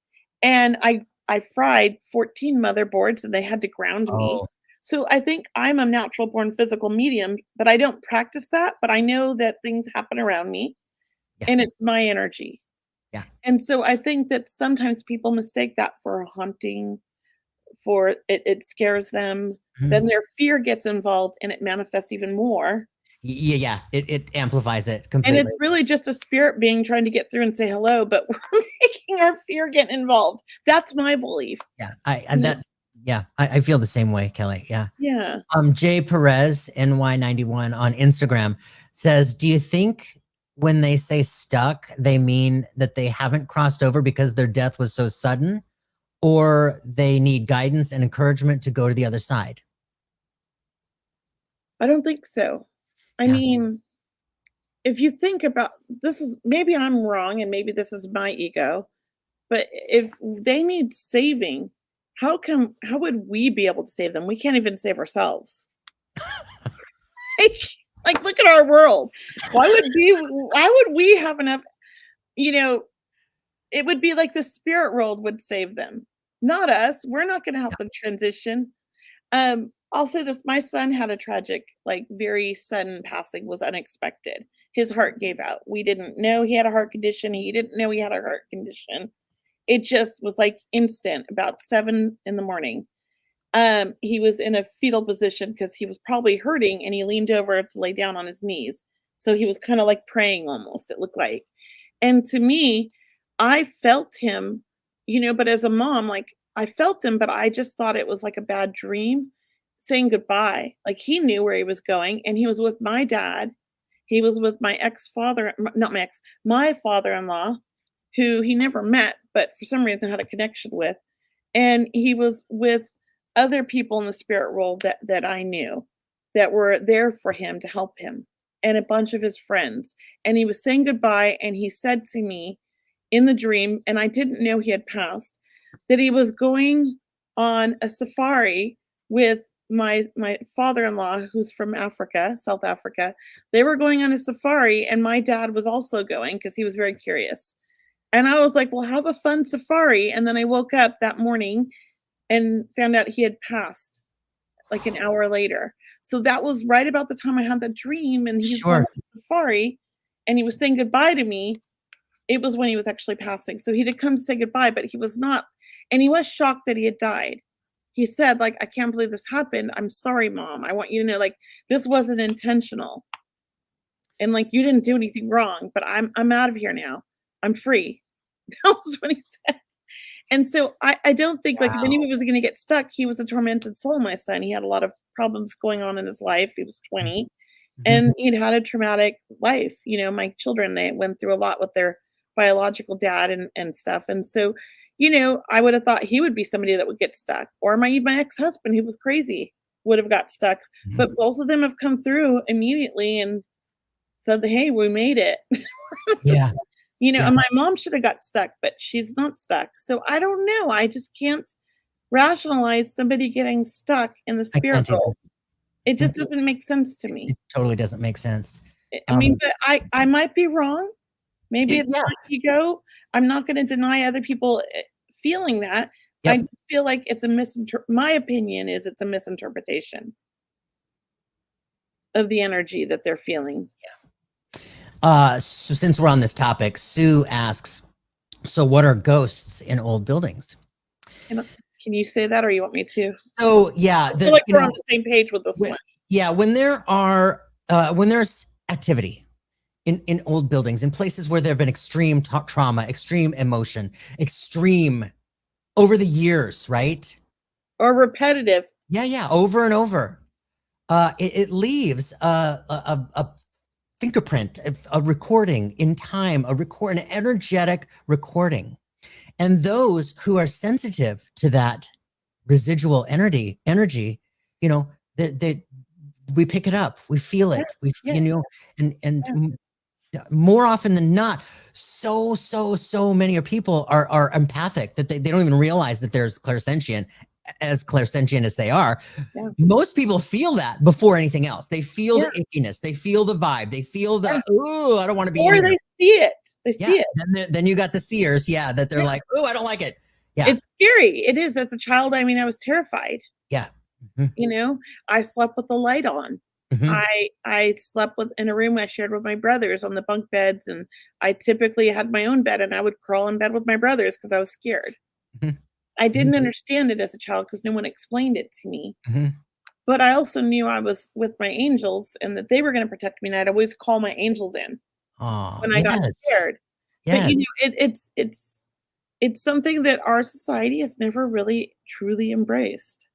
B: And I fried 14 motherboards and they had to ground me.
A: Oh,
B: So I think I'm a natural born physical medium, but I don't practice that, but I know that things happen around me
A: yeah.
B: and it's my energy.
A: Yeah.
B: And so I think that sometimes people mistake that for a haunting, for it scares them.
A: Mhm.
B: Then their fear gets involved and it manifests even more.
A: Yeah, yeah. It amplifies it
B: And it's
A: completely.
B: really just a spirit being trying to get through and say hello, but we're making our fear get involved. That's my belief.
A: Yeah.
B: You know?
A: I feel the same way, Kelly. Yeah.
B: Yeah.
A: Jay Perez, NY91 on Instagram says, do you think when they say stuck, they mean that they haven't crossed over because their death was so sudden, or they need guidance and encouragement to go to the other side?
B: I don't think so. I
A: Yeah.
B: mean, if you think about this is maybe I'm wrong and maybe this is my ego, but if they need saving, how would we be able to save them? We can't even save ourselves. Like, look at our world. Why would we have enough, you know, it would be like the spirit world would save them, not us. We're not gonna help them transition. I'll say this, my son had a tragic, like, very sudden passing, was unexpected. His heart gave out. We didn't know he had a heart condition. He didn't know he had a heart condition. It just was, like, instant, about 7 in the morning. He was in a fetal position because he was probably hurting, and he leaned over to lay down on his knees. So he was kinda, like, praying almost, it looked like. And to me, I felt him, but as a mom, like, I felt him, but I just thought it was like a bad dream saying goodbye. Like, he knew where he was going, and he was with my dad. He was with my ex-father not my ex, my father-in-law, who he never met, but for some reason had a connection with, and he was with other people in the spirit world that I knew that were there for him to help him, and a bunch of his friends, and he was saying goodbye, and he said to me in the dream, and I didn't know he had passed, that he was going on a safari with my father-in-law, who's from Africa, South Africa, they were going on a safari, and my dad was also going because he was very curious. And I was like, "Well, have a fun safari." And then I woke up that morning and found out he had passed like an hour later. So that was right about the time I had that dream, and he's going
A: Sure.
B: on a safari, and he was saying goodbye to me. It was when he was actually passing. So he did come to say goodbye, but he was not, and he was shocked that he had died. He said, like, "I can't believe this happened. I'm sorry, mom. I want you to know, like, this wasn't intentional. And like you didn't do anything wrong, but I'm out of here now. I'm free." That was what he said. And so I don't think like if
A: Wow.
B: anybody was gonna get stuck, he was a tormented soul, my son. He had a lot of problems going on in his life. He was 20
A: Mhm.
B: and he'd had a traumatic life. My children, they went through a lot with their biological dad and stuff. And so, I would have thought he would be somebody that would get stuck. Or my ex-husband, who was crazy, would have got stuck.
A: Mhm.
B: But both of them have come through immediately and said, "Hey, we made it."
A: Yeah. Yeah.
B: And my mom should have got stuck, but she's not stuck. So I don't know. I just can't rationalize somebody getting stuck in the
A: I
B: spirit
A: can't either.
B: world. It
A: It
B: just doesn't make sense to me.
A: it totally doesn't make sense.
B: I mean,
A: Um,
B: but I might be wrong. Maybe it's
A: yeah.
B: my ego. I'm not gonna deny other people, feeling that. I
A: Yep.
B: just feel like it's a my opinion is it's a misinterpretation of the energy that they're feeling.
A: So since we're on this topic, Sue asks, so what are ghosts in old buildings?
B: Can can you say that or you want me to?
A: So yeah,
B: I feel like we're on the same page with this
A: when,
B: one.
A: yeah, when there's activity in old buildings, in places where there have been extreme trauma, extreme emotion, extreme over the years, right?
B: Or repetitive.
A: Yeah, over and over. It leaves a fingerprint, a recording in time, an energetic recording. And those who are sensitive to that residual energy, that we pick it up, we feel
B: Yeah,
A: it, we,
B: yeah,
A: and
B: yeah,
A: more often than not, so many people are empathic that they don't even realize that there's clairsentient, as clairsentient as they are.
B: yeah,
A: Most people feel that before anything else. They feel
B: yeah,
A: the ickiness, they feel the vibe, they feel
B: yeah.
A: the, oh, I don't want to be in
B: Or
A: here.
B: they see it. They
A: Yeah.
B: see it.
A: Then you got the seers. Yeah. That they're
B: Yeah.
A: like, oh, I don't like it. Yeah.
B: It's scary. It is. As a child, I mean, I was terrified,
A: Yeah. Hmm.
B: you know? I slept with the light on.
A: Hmm.
B: I slept in a room I shared with my brothers on the bunk beds, and I typically had my own bed, and I would crawl in bed with my brothers because I was scared.
A: Hmm.
B: I
A: Hmm.
B: didn't understand it as a child because no one explained it to me.
A: Hmm.
B: But I also knew I was with my angels and that they were gonna protect me, and I'd always call my angels in
A: Oh,
B: when I got
A: yes.
B: scared. But,
A: Yes.
B: it's something that our society has never really truly embraced.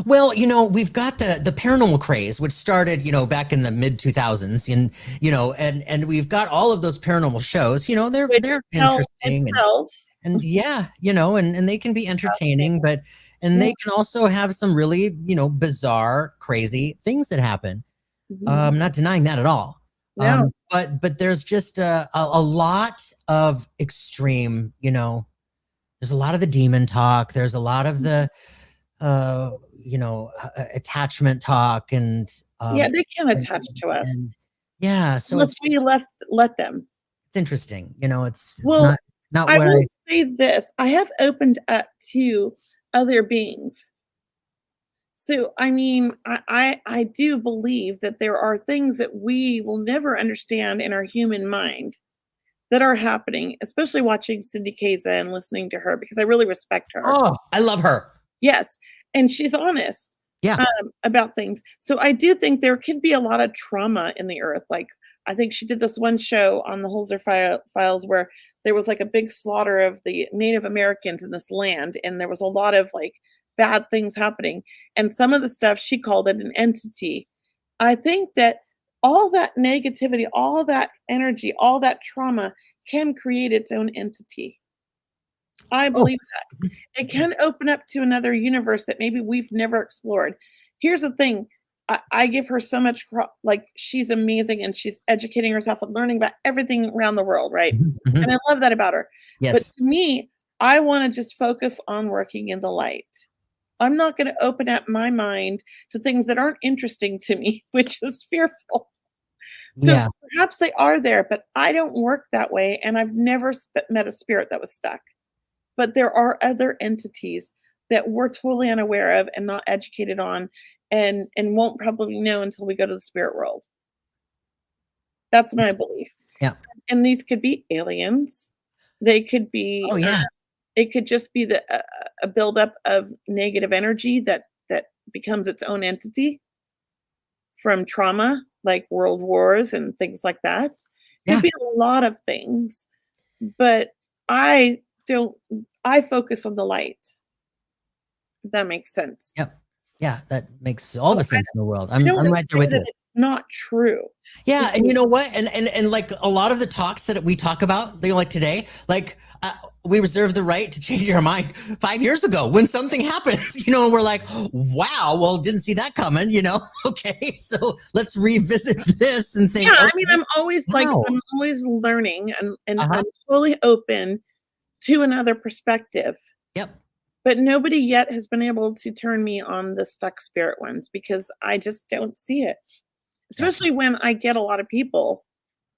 A: Well, we've got the paranormal craze, which started, back in the mid 2000s, and we've got all of those paranormal shows.
B: Which
A: They're
B: it
A: interesting
B: sells.
A: and yeah, and they can be entertaining, and
B: Yeah,
A: they can also have some really, bizarre, crazy things that happen.
B: mhm.
A: I'm not denying that at all.
B: No,
A: But there's just a lot of extreme, there's a lot of the demon talk. There's a lot of the attachment talk
B: yeah, they can
A: and,
B: attach to us
A: and yeah, so
B: unless we let them.
A: it's interesting. It's
B: Well,
A: not
B: I
A: what
B: will
A: I.
B: say this, I have opened up to other beings. So, I mean, I do believe that there are things that we will never understand in our human mind that are happening, especially watching Cindy Kaza and listening to her because I really respect her.
A: Oh, I love her.
B: Yes, and she's honest,
A: Yeah.
B: about things. So I do think there can be a lot of trauma in the earth. Like, I think she did this one show on the Holzer Files where there was like a big slaughter of the Native Americans in this land, and there was a lot of like bad things happening. And some of the stuff she called it an entity. I think that all that negativity, all that energy, all that trauma can create its own entity. I
A: Oh.
B: believe that. It can open up to another universe that maybe we've never explored. Here's the thing, I give her so much like, she's amazing, and she's educating herself and learning about everything around the world, right?
A: Mhm, mhm.
B: And I love that about her. But
A: Yes.
B: to me, I wanna just focus on working in the light. I'm not going to open up my mind to things that aren't interesting to me, which is fearful. So
A: Yeah.
B: perhaps they are there, but I don't work that way. And I've never met a spirit that was stuck. But there are other entities that we're totally unaware of and not educated on and won't probably know until we go to the spirit world. That's my belief.
A: Yeah.
B: And these could be aliens. They could be
A: Oh yeah.
B: it could just be a buildup of negative energy that becomes its own entity from trauma, like world wars and things like that. Could
A: Yeah.
B: be a lot of things, but I don't I focus on the light, if that makes sense.
A: Yep. Yeah, that makes all
B: So
A: the sense in the world.
B: I don't
A: I'm
B: wanna
A: right there
B: say
A: with
B: that
A: you.
B: it's not true
A: Yeah, and you
B: because
A: know what? And like a lot of the talks that we talk about, you know, like today, like we reserve the right to change our mind 5 years ago when something happens, you know, and we're like, wow, well, didn't see that coming, you know? Okay, so let's revisit this and think,
B: yeah, I mean,
A: okay, wow.
B: I'm always learning and
A: Uh-huh.
B: I'm totally open to another perspective,
A: Yep.
B: but nobody yet has been able to turn me on the stuck spirit ones because I just don't see it.
A: Yeah.
B: Especially when I get a lot of people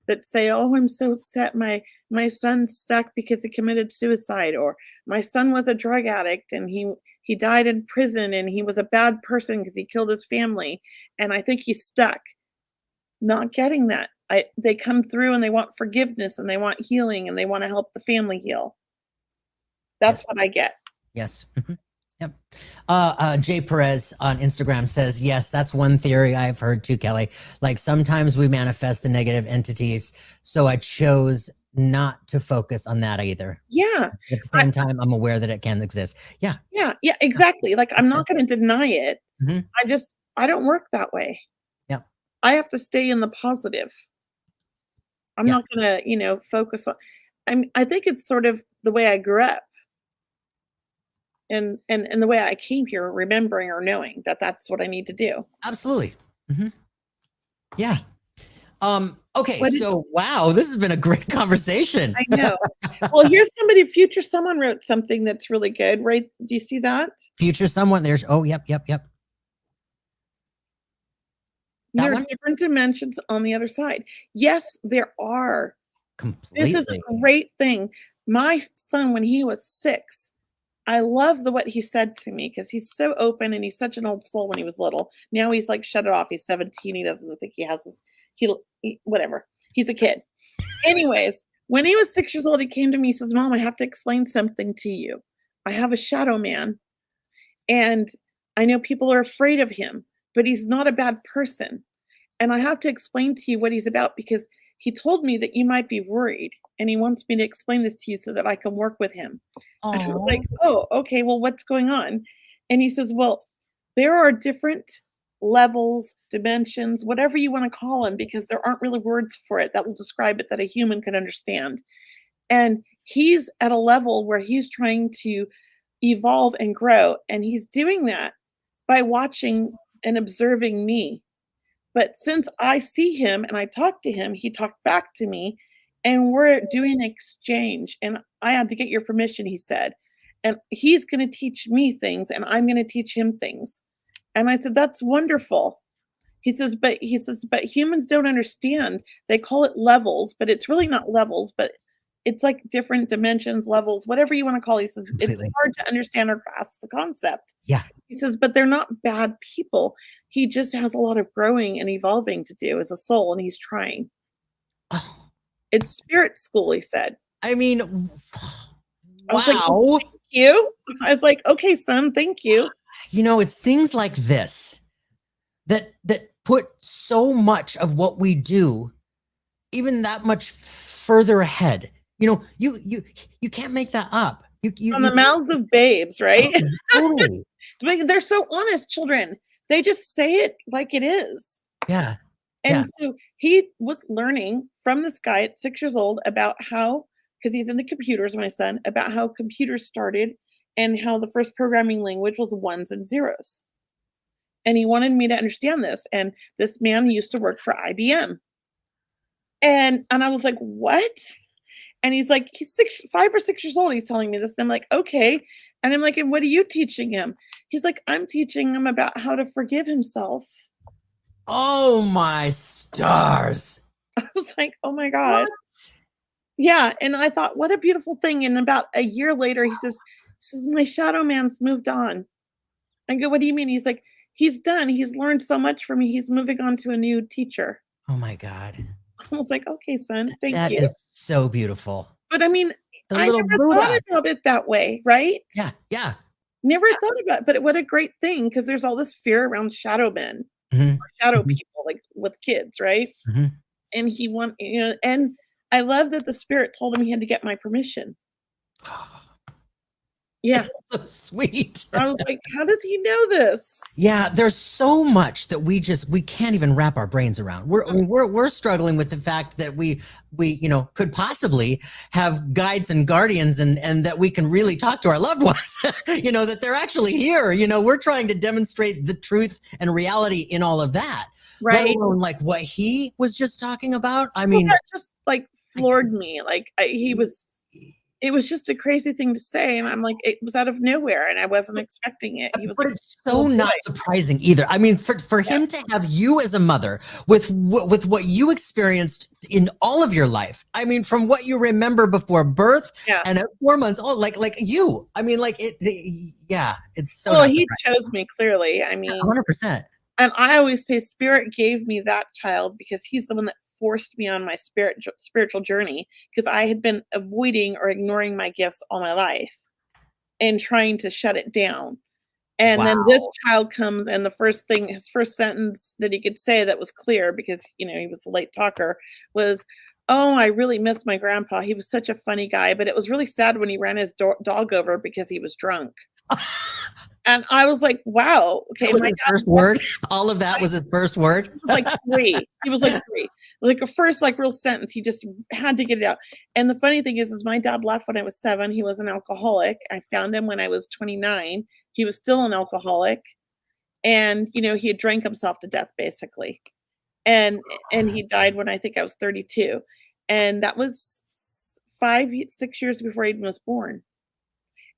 B: that say, "Oh, I'm so upset my son's stuck because he committed suicide," or "My son was a drug addict and he died in prison and he was a bad person because he killed his family and I think he's stuck." Not getting that. They come through and they want forgiveness and they want healing and they wanna help the family heal. That's
A: Yes.
B: what I get.
A: Yes. Mhm. Yep. Jay Perez on Instagram says, yes, that's one theory I've heard too, Kelly. Like sometimes we manifest the negative entities. So I chose not to focus on that either.
B: Yeah.
A: At the
B: I
A: same time, I'm aware that it can exist. Yeah.
B: yeah, yeah, exactly. Like, I'm not gonna deny it.
A: Hmm.
B: I don't work that way.
A: Yeah.
B: I have to stay in the positive. I'm
A: Yeah.
B: not gonna, focus on I think it's sort of the way I grew up and the way I came here remembering or knowing that that's what I need to do.
A: Absolutely. Hmm. Yeah. Okay.
B: What did
A: So, wow, this has been a great conversation.
B: I know. Well, here's future someone wrote something that's really good, right? Do you see that?
A: Future someone there's, oh, yep, yep, yep. That
B: There are
A: one?
B: different dimensions on the other side. Yes, there are. This is
A: Completely.
B: a great thing. My son, when he was 6, I love what he said to me because he's so open and he's such an old soul when he was little. Now he's like, shut it off. He's 17. He doesn't think he has this. Whatever. He's a kid. Anyways, when he was 6 years old, he came to me. He says, Mom, I have to explain something to you. I have a shadow man, and I know people are afraid of him, but he's not a bad person. And I have to explain to you what he's about because he told me that you might be worried and he wants me to explain this to you so that I can work with him. And I was like,
A: Oh,
B: "Oh, okay, well, what's going on?" And he says, "Well, there are different levels, dimensions, whatever you want to call them, because there aren't really words for it that will describe it that a human can understand." And he's at a level where he's trying to evolve and grow. And he's doing that by watching and observing me. But since I see him and I talk to him, he talked back to me and we're doing an exchange. And I had to get your permission, he said. And he's going to teach me things and I'm going to teach him things. And I said, that's wonderful. But humans don't understand. They call it levels, but it's really not levels, but it's like different dimensions, levels, whatever you want to call it. He says, it's
A: completely.
B: hard to understand or grasp the concept.
A: Yeah.
B: He says, but they're not bad people. He just has a lot of growing and evolving to do as a soul, and he's trying.
A: Oh,
B: It's spirit school, he said.
A: I mean,
B: I was like, well,
A: wow.
B: thank you. I was like, okay, son, thank you.
A: You know, it's things like this that put so much of what we do even that much further ahead. You know, you can't make that up.
B: On the mouths of babes, right?
A: Totally.
B: They're so honest, children. They just say it like it is.
A: Yeah. Yeah.
B: And so he was learning from this guy at 6 years old about how, because he's into computers, my son, about how computers started and how the first programming language was ones and zeros. And he wanted me to understand this. And this man used to work for IBM. And I was like, what? And he's like, he's 5 or 6 years old. He's telling me this. And I'm like, okay. And I'm like, and what are you teaching him? He's like, I'm teaching him about how to forgive himself.
A: Oh my stars.
B: I was like, oh my God.
A: What?
B: Yeah. And I thought, what a beautiful thing. And about a year later, he says, my shadow man's moved on. I go, what do you mean? He's like, he's done. He's learned so much from me. He's moving on to a new teacher.
A: Oh my God.
B: I was like, okay, son, thank
A: That
B: you.
A: is so beautiful.
B: But I mean,
A: The
B: I
A: little
B: never thought
A: Buddha.
B: about it that way, right?
A: Yeah, yeah.
B: Never thought about it, but what a great thing, because there's all this fear around shadow men,
A: Mhm,
B: shadow
A: mhm,
B: people, like with kids, right?
A: mhm.
B: And and I love that the spirit told him he had to get my permission. Yeah.
A: So sweet.
B: I was like, how does he know this?
A: Yeah, there's so much that we can't even wrap our brains around. We're struggling with the fact that we could possibly have guides and guardians, and that we can really talk to our loved ones. That they're actually here. We're trying to demonstrate the truth and reality in all of that. Let
B: Right?
A: alone like what he was just talking about. I
B: Well,
A: mean,
B: that just, like, floored me, like, it was just a crazy thing to say, and I'm like, it was out of nowhere, and I wasn't expecting it. He was
A: but
B: like,
A: it's
B: "Oh,
A: so
B: boy."
A: not surprising either. I mean, for
B: Yeah.
A: him to have you as a mother with what you experienced in all of your life. I mean, from what you remember before birth
B: Yeah.
A: and at 4 months old, like you. I mean, like yeah, it's so
B: Well,
A: not
B: he
A: surprising.
B: chose me clearly, I mean,
A: 100%.
B: and I always say spirit gave me that child because he's the one that forced me on my spiritual journey, because I had been avoiding or ignoring my gifts all my life and trying to shut it down. And then this
A: Wow.
B: child comes, and his first sentence that he could say that was clear, because, he was a late talker, was, "Oh, I really miss my grandpa. He was such a funny guy, but it was really sad when he ran his dog over because he was drunk." And I was like, "Wow,
A: That
B: okay."
A: was
B: My
A: his
B: dad
A: first word. All of that was his first word.
B: was like 3. He was like 3. Like a first, like, real sentence, he just had to get it out. And the funny thing is my dad left when I was 7. He was an alcoholic. I found him when I was 29. He was still an alcoholic, and, he had drank himself to death basically. And he died when I think I was 32. And that was 6 years before I even was born.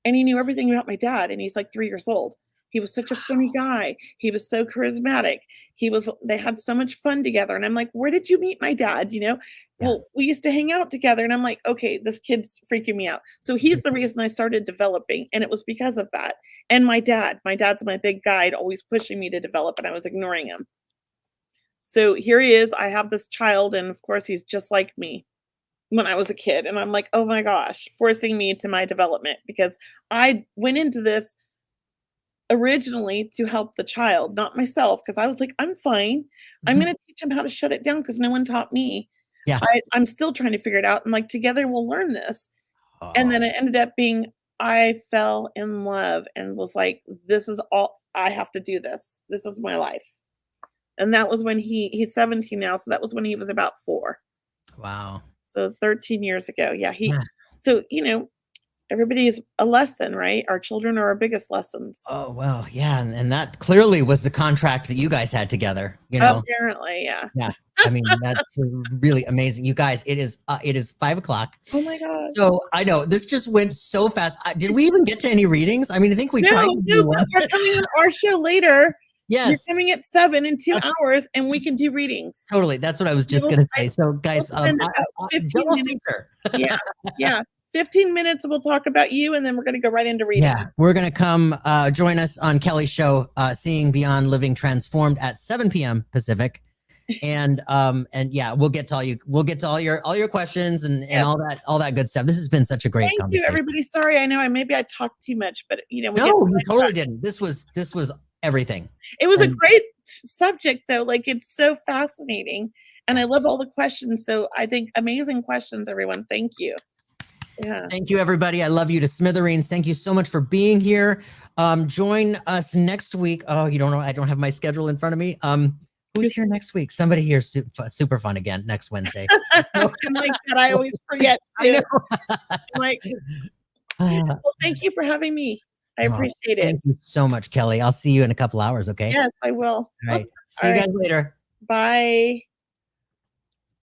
B: And he knew everything about my dad, and he's like 3 years old. He was such a funny guy. He was so charismatic. They had so much fun together, and I'm like, "Where did you meet my dad?"
A: Yeah.
B: "Well, we used to hang out together." And I'm like, "Okay, this kid's freaking me out." So he's the reason I started developing, and it was because of that. And my dad's my big guide, always pushing me to develop, and I was ignoring him. So here he is, I have this child, and of course he's just like me when I was a kid, and I'm like, "Oh my gosh," forcing me to my development, because I went into this originally to help the child, not myself, because I was like, "I'm fine. I'm
A: Mhm.
B: gonna teach him how to shut it down because no one taught me.
A: Yeah.
B: I'm still trying to figure it out, and, like, together we'll learn this." And
A: Oh,
B: then it ended up being I fell in love and was like, "This is all I have to do this. This is my life." And that was when he's 17 now, so that was when he was about 4.
A: wow.
B: So 13 years ago. Yeah,
A: Yeah.
B: so, everybody's a lesson, right? Our children are our biggest lessons.
A: Oh, well, yeah, and that clearly was the contract that you guys had together.
B: Apparently, yeah.
A: Yeah. I mean, that's really amazing. You guys, it is 5 o'clock.
B: Oh my gosh.
A: So I know this just went so fast. Did we even get to any readings? I mean, I think we
B: No,
A: tried to
B: no,
A: do
B: but
A: one.
B: you're coming on our show later. You're
A: Yes,
B: coming at 7 in 2
A: that's
B: hours, and we can do readings.
A: totally. That's what I was just
B: We'll
A: gonna
B: I
A: say. So
B: we'll
A: guys,
B: spend about 15
A: double
B: minutes.
A: feature.
B: Yeah, yeah. 15 minutes, we'll talk about you, and then we're gonna go right into
A: Yeah,
B: readings.
A: we're gonna come join us on Kelley's show, Seeing Beyond Living Transformed at 7 p.m. Pacific. And yeah, we'll get to all your questions and
B: Yes.
A: all that good stuff. This has been such a great
B: Thank you,
A: conversation.
B: everybody. Sorry, I know I talked too much, but, we get
A: No, you
B: sidetracked.
A: totally didn't. This was everything.
B: It was a
A: And
B: great subject, though, like, it's so fascinating, and I love all the questions, so I think amazing questions, everyone. Thank you. Yeah.
A: thank you, everybody. I love you to smithereens. Thank you so much for being here. Join us next week. Oh, you don't know, I don't have my schedule in front of me. Who's here next week? Somebody here super fun again next Wednesday.
B: I'm like that, I always forget
A: I
B: too.
A: know.
B: I'm like,
A: Uh,
B: well, thank you for having me. I
A: oh,
B: appreciate it.
A: thank you so much, Kelley. I'll see you in a couple hours, okay?
B: Yes, I will.
A: All right. See
B: All
A: you
B: right.
A: guys later.
B: Bye.